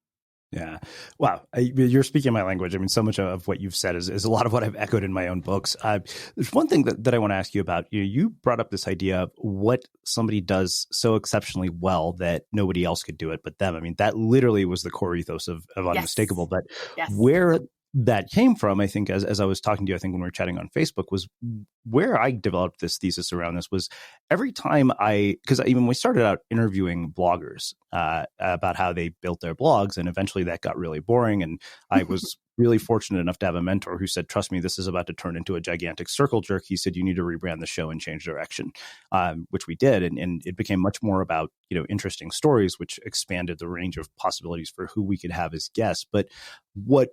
Yeah. Wow. You're speaking my language. I mean, so much of what you've said is a lot of what I've echoed in my own books. There's one thing that I want to ask you about. You brought up this idea of what somebody does so exceptionally well that nobody else could do it but them. I mean, that literally was the core ethos of Unmistakable. But that came from, I think, as I was talking to you, I think when we were chatting on Facebook, was where I developed this thesis around this was every time because even we started out interviewing bloggers about how they built their blogs, and eventually that got really boring. And I was really fortunate enough to have a mentor who said, trust me, this is about to turn into a gigantic circle jerk. He said, you need to rebrand the show and change direction, which we did. And it became much more about, interesting stories, which expanded the range of possibilities for who we could have as guests. But what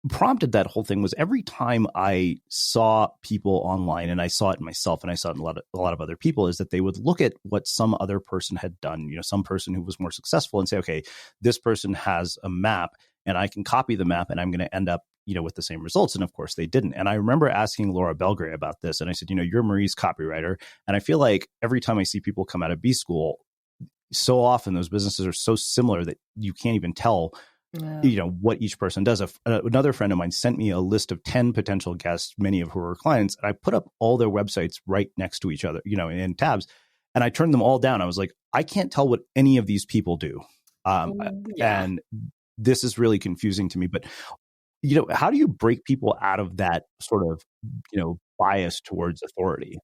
prompted that whole thing was every time I saw people online, and I saw it in myself and I saw it in a lot of other people, is that they would look at what some other person had done, some person who was more successful, and say, okay, this person has a map and I can copy the map and I'm going to end up, with the same results. And of course they didn't. And I remember asking Laura Belgray about this. And I said, you're Marie's copywriter. And I feel like every time I see people come out of B school, so often those businesses are so similar that you can't even tell what each person does. Another friend of mine sent me a list of 10 potential guests, many of who were clients, and I put up all their websites right next to each other, in tabs, and I turned them all down. I was like, I can't tell what any of these people do. And this is really confusing to me. But, how do you break people out of that sort of, bias towards authority?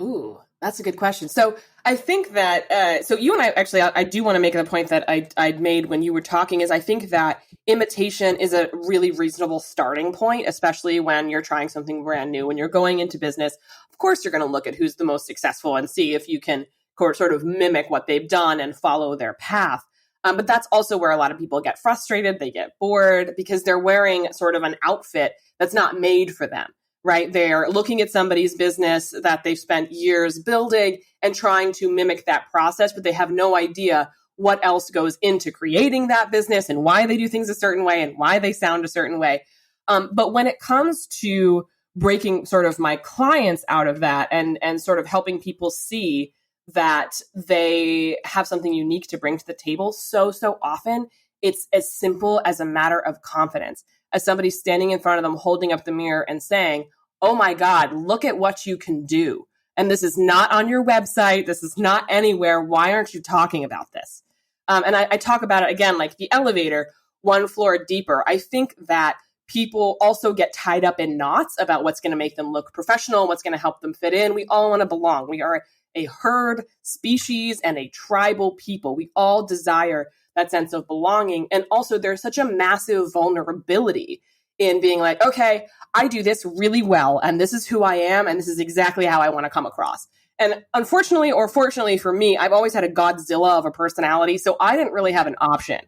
Ooh, that's a good question. So I think that, so you and I actually, I do want to make the point that I'd made when you were talking, is I think that imitation is a really reasonable starting point, especially when you're trying something brand new. When you're going into business, of course, you're going to look at who's the most successful and see if you can sort of mimic what they've done and follow their path. But that's also where a lot of people get frustrated. They get bored because they're wearing sort of an outfit that's not made for them. Right? They're looking at somebody's business that they've spent years building and trying to mimic that process, but they have no idea what else goes into creating that business and why they do things a certain way and why they sound a certain way. But when it comes to breaking sort of my clients out of that and sort of helping people see that they have something unique to bring to the table, so often it's as simple as a matter of confidence. As somebody standing in front of them, holding up the mirror and saying, oh my God, look at what you can do. And this is not on your website. This is not anywhere. Why aren't you talking about this? And I talk about it again, like the elevator, one floor deeper. I think that people also get tied up in knots about what's going to make them look professional, what's going to help them fit in. We all want to belong. We are a herd species and a tribal people. We all desire that sense of belonging. And also there's such a massive vulnerability in being like, okay, I do this really well, and this is who I am, and this is exactly how I want to come across. And unfortunately, or fortunately for me, I've always had a Godzilla of a personality, so I didn't really have an option.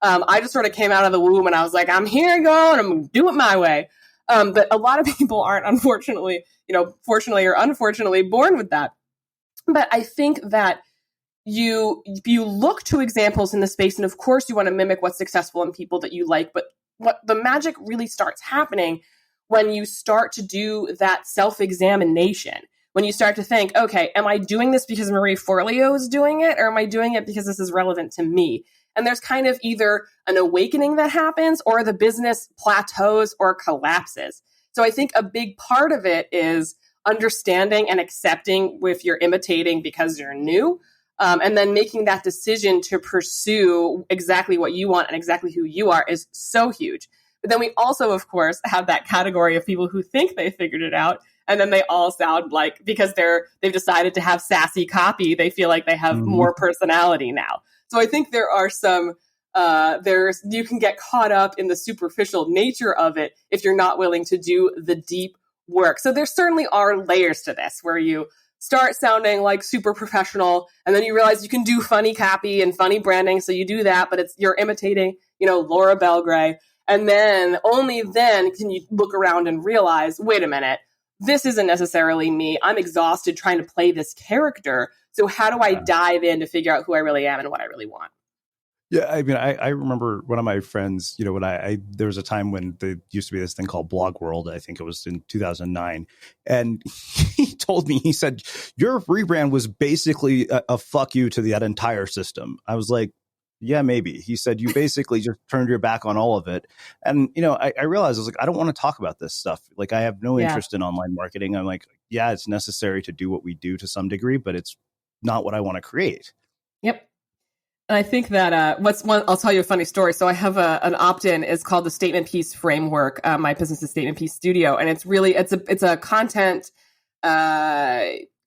I just sort of came out of the womb and I was like, I'm here going, I'm going to do it my way. But a lot of people aren't, unfortunately, fortunately or unfortunately, born with that. But I think that you look to examples in the space, and of course you want to mimic what's successful in people that you like, but what the magic really starts happening when you start to do that self-examination, when you start to think, okay, am I doing this because Marie Forleo is doing it, or am I doing it because this is relevant to me? And there's kind of either an awakening that happens or the business plateaus or collapses. So I think a big part of it is understanding and accepting if you're imitating because you're new, and then making that decision to pursue exactly what you want and exactly who you are is so huge. But then we also, of course, have that category of people who think they figured it out, and then they all sound like, because they've decided to have sassy copy, they feel like they have more personality now. So I think there are some, you can get caught up in the superficial nature of it if you're not willing to do the deep work. So there certainly are layers to this where you start sounding like super professional, and then you realize you can do funny copy and funny branding. So you do that, but you're imitating, Laura Belgray. And then only then can you look around and realize, wait a minute, this isn't necessarily me. I'm exhausted trying to play this character. So how do I dive in to figure out who I really am and what I really want? Yeah, I mean, I remember one of my friends, when there was a time when there used to be this thing called Blog World. I think it was in 2009. And he told me, he said, your rebrand was basically a fuck you to that entire system. I was like, yeah, maybe. He said, you basically just turned your back on all of it. And, I realized, I was like, I don't want to talk about this stuff. Like, I have no interest in online marketing. I'm like, yeah, it's necessary to do what we do to some degree, but it's not what I want to create. Yep. And I think that I'll tell you a funny story. So I have an opt-in. It's called the Statement Piece Framework. My business is Statement Piece Studio, and it's a content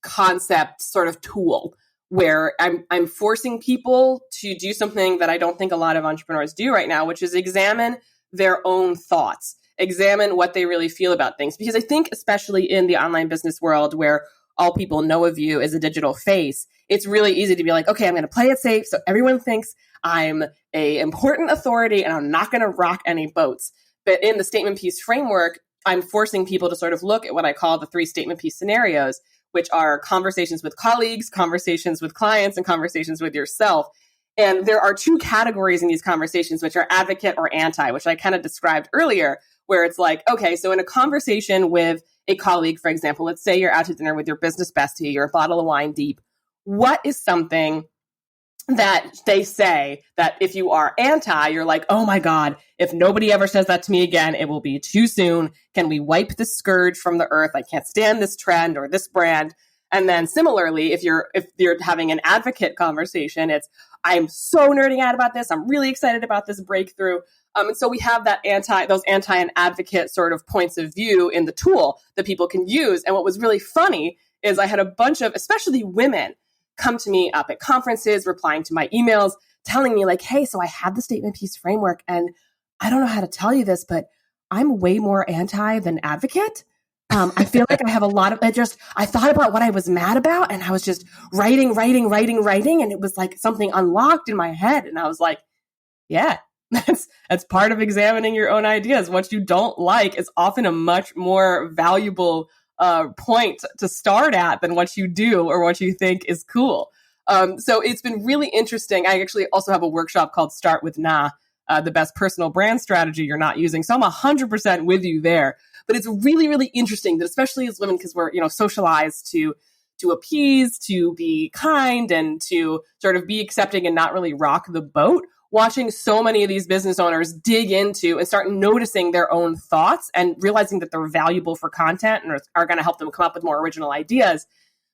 concept sort of tool where I'm forcing people to do something that I don't think a lot of entrepreneurs do right now, which is examine their own thoughts, examine what they really feel about things. Because I think especially in the online business world where all people know of you as a digital face, it's really easy to be like, okay, I'm going to play it safe so everyone thinks I'm a important authority and I'm not going to rock any boats. But in the statement piece framework, I'm forcing people to sort of look at what I call the 3 statement piece scenarios, which are conversations with colleagues, conversations with clients, and conversations with yourself. And there are 2 categories in these conversations, which are advocate or anti, which I kind of described earlier, where it's like, okay, so in a conversation with a colleague, for example, let's say you're out to dinner with your business bestie, you're a bottle of wine deep. What is something that they say that if you are anti, you're like, oh my God, if nobody ever says that to me again, it will be too soon. Can we wipe this scourge from the earth? I can't stand this trend or this brand. And then similarly, if you're having an advocate conversation, it's, I'm so nerding out about this. I'm really excited about this breakthrough. And so we have those anti and advocate sort of points of view in the tool that people can use. And what was really funny is I had a bunch of, especially women, come to me up at conferences, replying to my emails, telling me like, hey, so I have the statement piece framework and I don't know how to tell you this, but I'm way more anti than advocate. I feel like I have a lot of, I thought about what I was mad about and I was just writing. And it was like something unlocked in my head. And I was like, yeah, that's part of examining your own ideas. What you don't like is often a much more valuable point to start at than what you do or what you think is cool. So it's been really interesting. I actually also have a workshop called Start With Nah, the best personal brand strategy you're not using. So I'm 100% with you there. But it's really, really interesting that especially as women, because we're, socialized to appease, to be kind, and to sort of be accepting and not really rock the boat, watching so many of these business owners dig into and start noticing their own thoughts and realizing that they're valuable for content and are going to help them come up with more original ideas,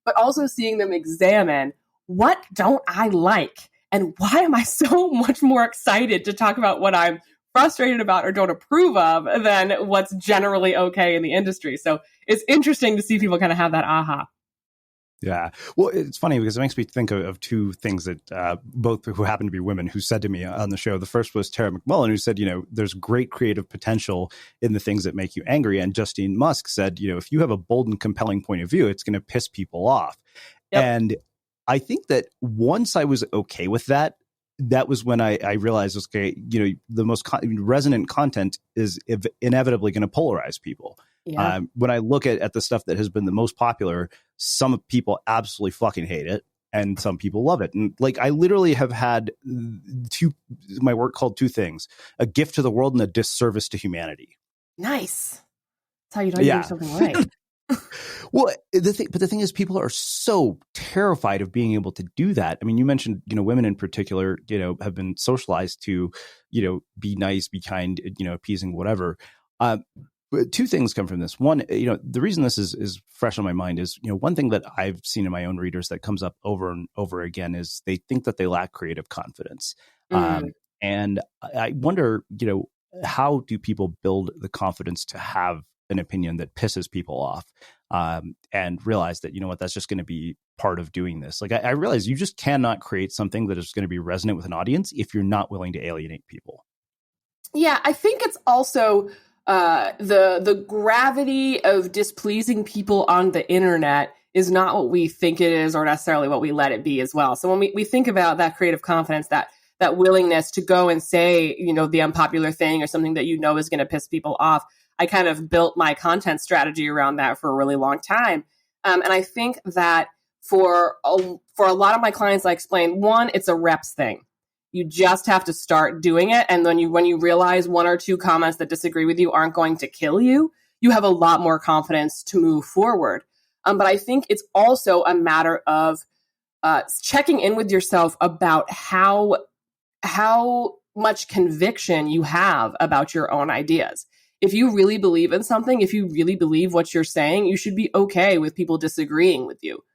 but also seeing them examine, what don't I like? And why am I so much more excited to talk about what I'm frustrated about or don't approve of than what's generally okay in the industry? So it's interesting to see people kind of have that aha. Yeah. Well, it's funny because it makes me think of 2 things that both who happen to be women who said to me on the show. The first was Tara McMullen, who said, there's great creative potential in the things that make you angry. And Justine Musk said, if you have a bold and compelling point of view, it's going to piss people off. Yep. And I think that once I was okay with that, that was when I realized, okay, the most resonant content is inevitably going to polarize people. Yeah. When I look at the stuff that has been the most popular, some people absolutely fucking hate it and some people love it. And like, I literally have had my work called 2 things: a gift to the world and a disservice to humanity. Nice. That's how you don't do something right. Well, the thing is, people are so terrified of being able to do that. I mean, you mentioned, women in particular, have been socialized to, be nice, be kind, appeasing, whatever. But 2 things come from this. One, the reason this is fresh on my mind is, one thing that I've seen in my own readers that comes up over and over again is they think that they lack creative confidence. And I wonder, how do people build the confidence to have an opinion that pisses people off, and realize that, that's just going to be part of doing this. Like, I realize you just cannot create something that is going to be resonant with an audience if you're not willing to alienate people. Yeah, I think it's also the gravity of displeasing people on the internet is not what we think it is or necessarily what we let it be as well. So when we think about that creative confidence, that willingness to go and say, the unpopular thing or something that is going to piss people off, I kind of built my content strategy around that for a really long time. And I think that for a lot of my clients, I explain, 1, it's a reps thing. You just have to start doing it. And then when you realize 1 or 2 comments that disagree with you aren't going to kill you, you have a lot more confidence to move forward. But I think it's also a matter of checking in with yourself about how much conviction you have about your own ideas. If you really believe in something, if you really believe what you're saying, you should be okay with people disagreeing with you.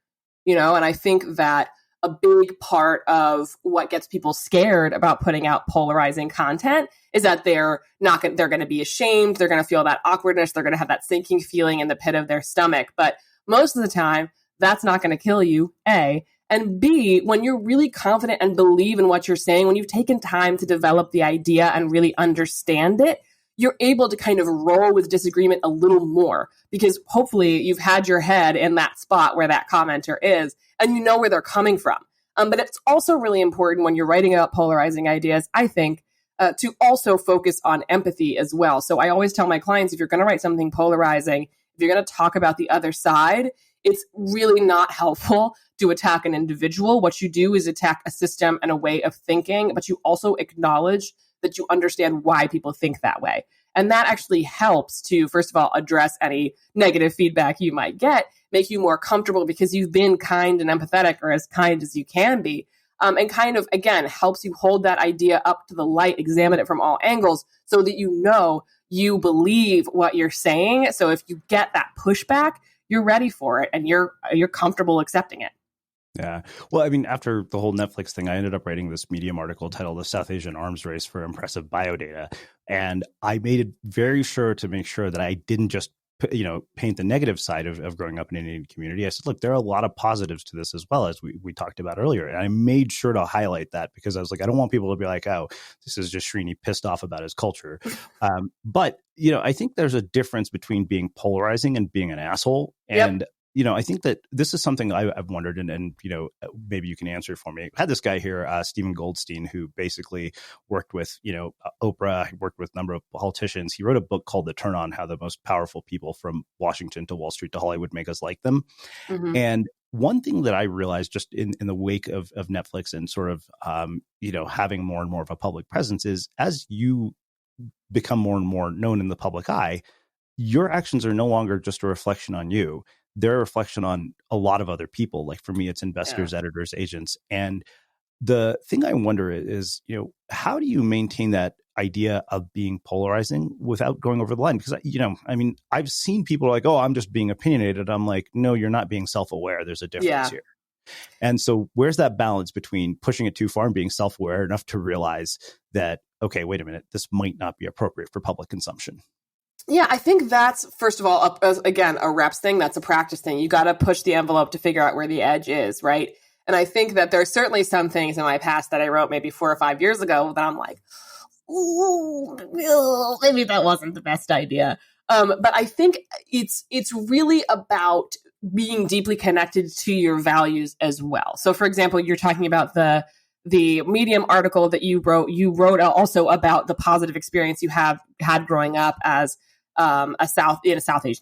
And I think that a big part of what gets people scared about putting out polarizing content is that they're going to be ashamed. They're going to feel that awkwardness. They're going to have that sinking feeling in the pit of their stomach. But most of the time, that's not going to kill you, A. And B, when you're really confident and believe in what you're saying, when you've taken time to develop the idea and really understand it, you're able to kind of roll with disagreement a little more because hopefully you've had your head in that spot where that commenter is and you know where they're coming from. But it's also really important when you're writing about polarizing ideas, I think, to also focus on empathy as well. So I always tell my clients, if you're going to write something polarizing, if you're going to talk about the other side, it's really not helpful to attack an individual. What you do is attack a system and a way of thinking, but you also acknowledge that you understand why people think that way. And that actually helps to, first of all, address any negative feedback you might get, make you more comfortable because you've been kind and empathetic or as kind as you can be. And kind of, again, helps you hold that idea up to the light, examine it from all angles so that you know you believe what you're saying. So if you get that pushback, you're ready for it and you're comfortable accepting it. Yeah. Well, I mean, after the whole Netflix thing, I ended up writing this Medium article titled The South Asian Arms Race for Impressive Biodata. And I made it very sure to make sure that I didn't just, paint the negative side of growing up in an Indian community. I said, look, there are a lot of positives to this as well, as we talked about earlier. And I made sure to highlight that because I was like, I don't want people to be like, oh, this is just Srini pissed off about his culture. But, I think there's a difference between being polarizing and being an asshole. And I think that this is something I've wondered, and maybe you can answer for me. I had this guy here, Stephen Goldstein, who basically worked with, Oprah, he worked with a number of politicians. He wrote a book called The Turn On, How the Most Powerful People from Washington to Wall Street to Hollywood Make Us Like Them. Mm-hmm. And one thing that I realized just in the wake of Netflix and sort of, having more and more of a public presence is as you become more and more known in the public eye, your actions are no longer just a reflection on you. They're a reflection on a lot of other people. Like for me, it's investors, editors, agents. And the thing I wonder is, how do you maintain that idea of being polarizing without going over the line? Because, I've seen people like, oh, I'm just being opinionated. I'm like, no, you're not being self-aware. There's a difference here. And so where's that balance between pushing it too far and being self-aware enough to realize that, okay, wait a minute, this might not be appropriate for public consumption? Yeah, I think that's, first of all, again, a reps thing. That's a practice thing. You got to push the envelope to figure out where the edge is, right? And I think that there's certainly some things in my past that I wrote maybe 4 or 5 years ago that I'm like, ooh, maybe that wasn't the best idea. But I think it's really about being deeply connected to your values as well. So, for example, you're talking about the Medium article that you wrote also about the positive experience you have had growing up as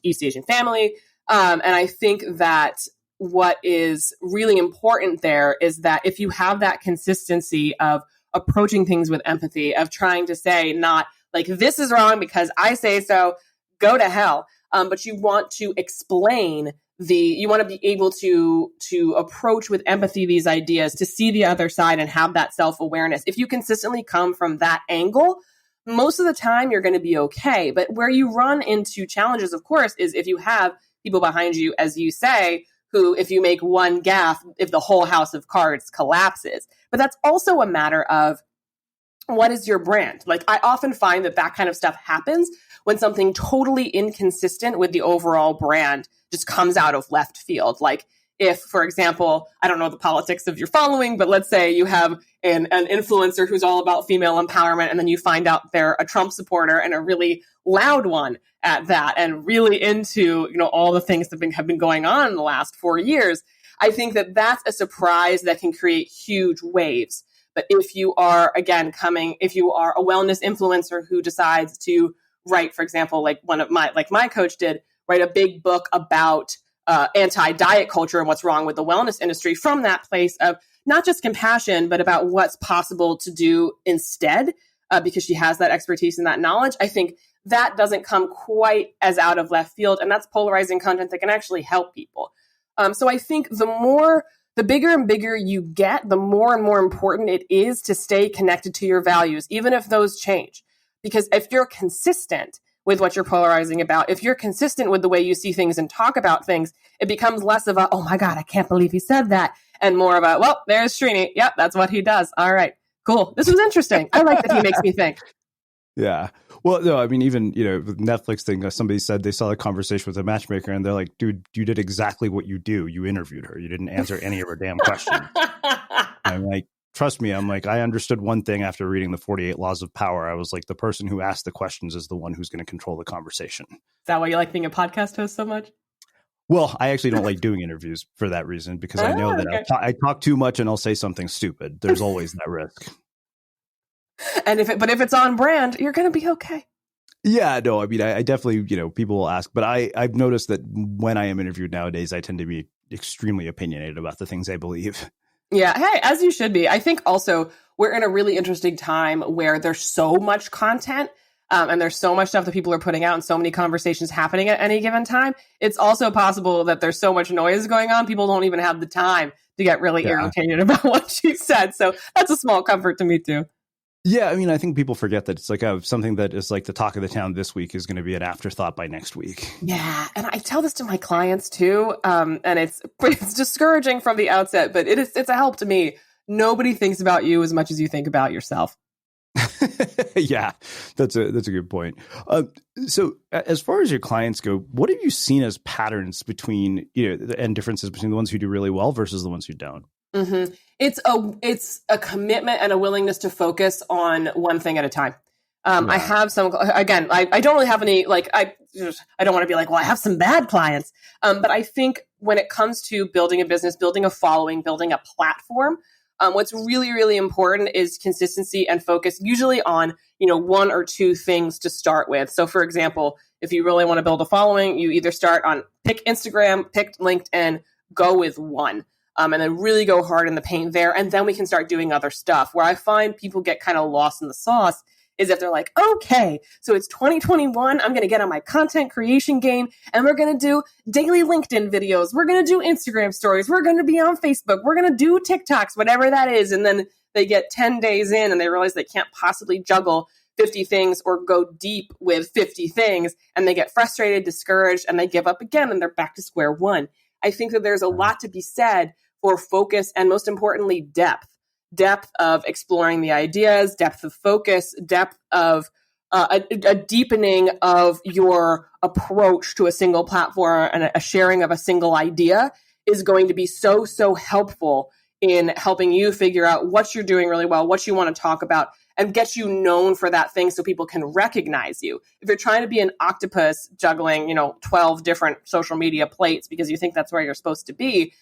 East Asian family. And I think that what is really important there is that if you have that consistency of approaching things with empathy, of trying to say not like, this is wrong because I say so, go to hell. But you want to explain you want to be able to approach with empathy these ideas, to see the other side and have that self-awareness. If you consistently come from that angle, most of the time you're going to be okay. But where you run into challenges, of course, is if you have people behind you, as you say, who, if you make one gaffe, if the whole house of cards collapses. But that's also a matter of what is your brand? Like, I often find that kind of stuff happens when something totally inconsistent with the overall brand just comes out of left field. Like if, for example, I don't know the politics of your following, but let's say you have an influencer who's all about female empowerment, and then you find out they're a Trump supporter and a really loud one at that, and really into, all the things that have been going on in the last 4 years. I think that that's a surprise that can create huge waves. But if you are, again, if you are a wellness influencer who decides to write, for example, like my coach did, write a big book about anti-diet culture and what's wrong with the wellness industry from that place of not just compassion, but about what's possible to do instead, because she has that expertise and that knowledge. I think that doesn't come quite as out of left field. And that's polarizing content that can actually help people. So I think the bigger and bigger you get, the more and more important it is to stay connected to your values, even if those change. Because if you're consistent with what you're polarizing about, if you're consistent with the way you see things and talk about things, it becomes less of a, oh my God, I can't believe he said that, and more about, well, there's Srini. Yep, that's what he does. All right, cool. This was interesting. I like that he makes me think. Yeah. Well, no, I mean, even, with Netflix thing, somebody said they saw a conversation with a matchmaker and they're like, dude, you did exactly what you do. You interviewed her. You didn't answer any of her damn questions. I'm like, trust me. I'm like, I understood one thing after reading the 48 Laws of Power. I was like, the person who asked the questions is the one who's going to control the conversation. Is that why you like being a podcast host so much? Well, I actually don't like doing interviews for that reason, because I know that I talk too much and I'll say something stupid. There's always that risk. And if it's on brand, you're going to be okay. Yeah, no, I mean, I definitely, people will ask, but I've noticed that when I am interviewed nowadays, I tend to be extremely opinionated about the things I believe. Yeah. Hey, as you should be. I think also we're in a really interesting time where there's so much content and there's so much stuff that people are putting out and so many conversations happening at any given time. It's also possible that there's so much noise going on. People don't even have the time to get really irritated about what she said. So that's a small comfort to me too. Yeah, I mean, I think people forget that it's like something that is like the talk of the town this week is going to be an afterthought by next week. Yeah, and I tell this to my clients too, and it's discouraging from the outset, but it's a help to me. Nobody thinks about you as much as you think about yourself. Yeah, that's a good point. So as far as your clients go, what have you seen as patterns between, and differences between the ones who do really well versus the ones who don't? Mm-hmm. It's a commitment and a willingness to focus on one thing at a time. I have some, again, I don't really have any, I don't want to be like, well, I have some bad clients. But I think when it comes to building a business, building a following, building a platform, what's really, really important is consistency and focus, usually on, one or two things to start with. So for example, if you really want to build a following, you either start on pick Instagram, pick LinkedIn, go with one. And then really go hard in the paint there. And then we can start doing other stuff. Where I find people get kind of lost in the sauce is if they're like, okay, so it's 2021. I'm going to get on my content creation game and we're going to do daily LinkedIn videos. We're going to do Instagram stories. We're going to be on Facebook. We're going to do TikToks, whatever that is. And then they get 10 days in and they realize they can't possibly juggle 50 things or go deep with 50 things. And they get frustrated, discouraged, and they give up again and they're back to square one. I think that there's a lot to be said for focus and, most importantly, depth of exploring the ideas, depth of focus, depth of a deepening of your approach to a single platform and a sharing of a single idea is going to be so, so helpful in helping you figure out what you're doing really well, what you want to talk about, and get you known for that thing so people can recognize you. If you're trying to be an octopus juggling, 12 different social media plates because you think that's where you're supposed to be,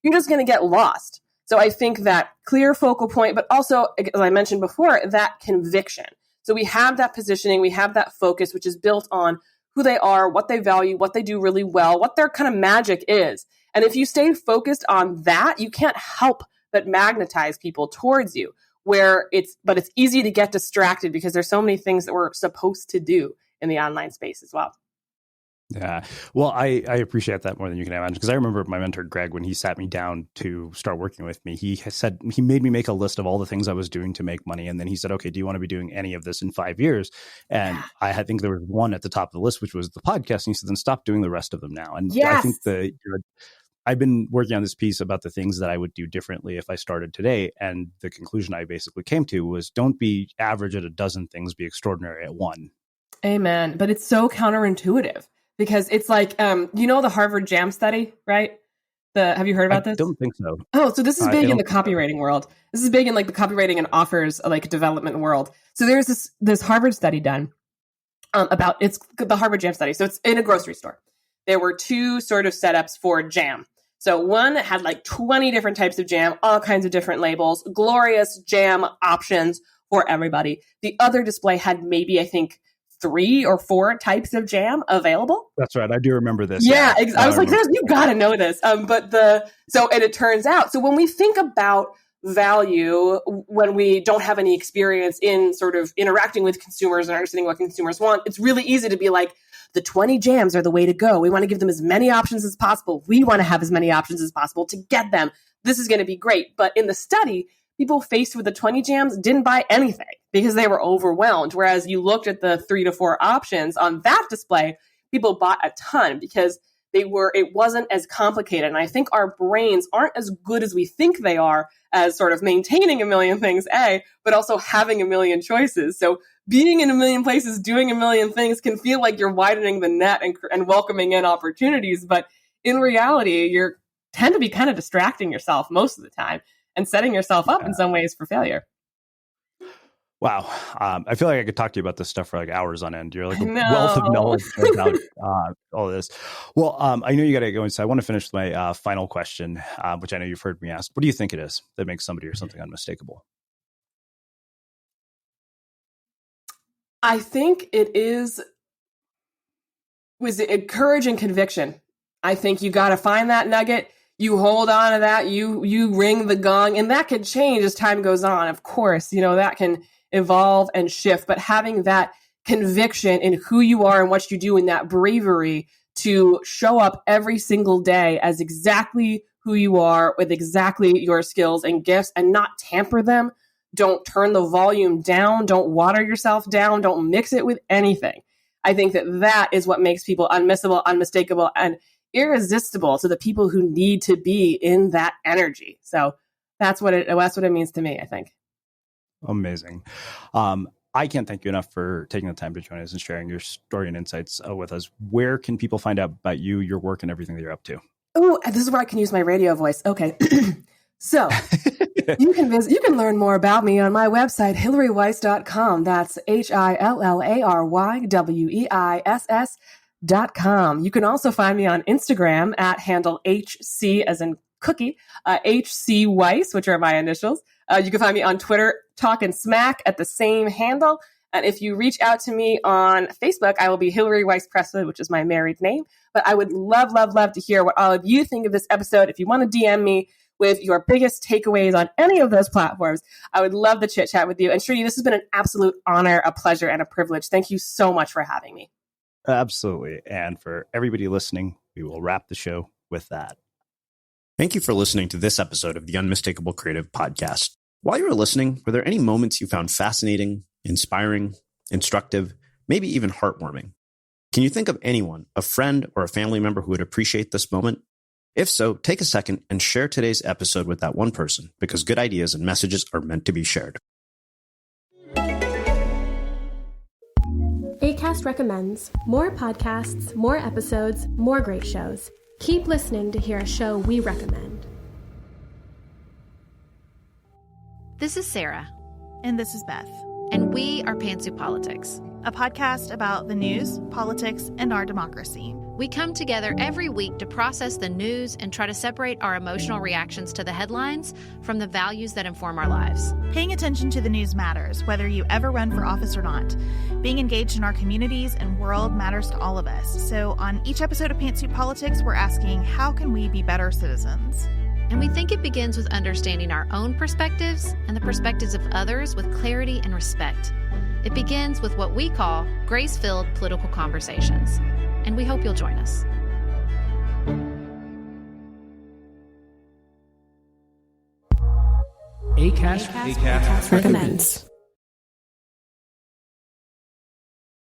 you're just going to get lost. So I think that clear focal point, but also, as I mentioned before, that conviction. So we have that positioning, we have that focus, which is built on who they are, what they value, what they do really well, what their kind of magic is. And if you stay focused on that, you can't help but magnetize people towards you. But it's easy to get distracted because there's so many things that we're supposed to do in the online space as well. Yeah. Well, I appreciate that more than you can imagine, because I remember my mentor, Greg, when he sat me down to start working with me, he made me make a list of all the things I was doing to make money. And then he said, okay, do you want to be doing any of this in 5 years? And I think there was one at the top of the list, which was the podcast. And he said, then stop doing the rest of them now. And I think I've been working on this piece about the things that I would do differently if I started today. And the conclusion I basically came to was, don't be average at a dozen things, be extraordinary at one. Amen. But it's so counterintuitive. Because it's like, the Harvard Jam study, right? Have you heard about this? I don't think so. Oh, so this is big in the copywriting world. This is big in the copywriting and offers development world. So there's this Harvard study done about, it's the Harvard Jam study. So it's in a grocery store. There were two sort of setups for jam. So one had 20 different types of jam, all kinds of different labels, glorious jam options for everybody. The other display had maybe, I think, 3 or 4 types of jam available. That's right. I do remember this. Yeah. I was like, you got to know this. And it turns out, so when we think about value, when we don't have any experience in sort of interacting with consumers and understanding what consumers want, it's really easy to be like, the 20 jams are the way to go. We want to give them as many options as possible. We want to have as many options as possible to get them. This is going to be great. But in the study, people faced with the 20 jams didn't buy anything because they were overwhelmed. Whereas you looked at the 3 to 4 options on that display, people bought a ton because it wasn't as complicated. And I think our brains aren't as good as we think they are as sort of maintaining a million things, but also having a million choices. So being in a million places, doing a million things can feel like you're widening the net and welcoming in opportunities. But in reality, you tend to be kind of distracting yourself most of the time and setting yourself up in some ways for failure. Wow. I feel like I could talk to you about this stuff for like hours on end. You're like a wealth of knowledge about all of this. Well, I know you got to go, so I want to finish my final question, which I know you've heard me ask. What do you think it is that makes somebody or something unmistakable? I think it was courage and conviction. I think you got to find that nugget. You hold on to that. You ring the gong, and that can change as time goes on. Of course, that can evolve and shift, but having that conviction in who you are and what you do, and that bravery to show up every single day as exactly who you are with exactly your skills and gifts, and not tamper them. Don't turn the volume down. Don't water yourself down. Don't mix it with anything. I think that is what makes people unmissable, unmistakable, and irresistible to the people who need to be in that energy. So that's what it means to me, I think. Amazing. I can't thank you enough for taking the time to join us and sharing your story and insights with us. Where can people find out about you, your work, and everything that you're up to? Oh, this is where I can use my radio voice. Okay. So you can learn more about me on my website, HillaryWeiss.com. That's HILLARYWEISS.com. You can also find me on Instagram at handle HC as in cookie, HC Weiss, which are my initials. You can find me on Twitter, Talkin' Smack at the same handle. And if you reach out to me on Facebook, I will be Hillary Weiss Presley, which is my married name. But I would love, love, love to hear what all of you think of this episode. If you want to DM me with your biggest takeaways on any of those platforms, I would love to chit chat with you. And Shruti, this has been an absolute honor, a pleasure, and a privilege. Thank you so much for having me. Absolutely. And for everybody listening, we will wrap the show with that. Thank you for listening to this episode of the Unmistakable Creative Podcast. While you were listening, were there any moments you found fascinating, inspiring, instructive, maybe even heartwarming? Can you think of anyone, a friend or a family member who would appreciate this moment? If so, take a second and share today's episode with that one person, because good ideas and messages are meant to be shared. Acast recommends more podcasts, more episodes, more great shows. Keep listening to hear a show we recommend. This is Sarah. And this is Beth. And we are Pantsuit Politics, a podcast about the news, politics, and our democracy. We come together every week to process the news and try to separate our emotional reactions to the headlines from the values that inform our lives. Paying attention to the news matters, whether you ever run for office or not. Being engaged in our communities and world matters to all of us. So on each episode of Pantsuit Politics, we're asking, how can we be better citizens? And we think it begins with understanding our own perspectives and the perspectives of others with clarity and respect. It begins with what we call grace-filled political conversations. And we hope you'll join us. Acast recommends.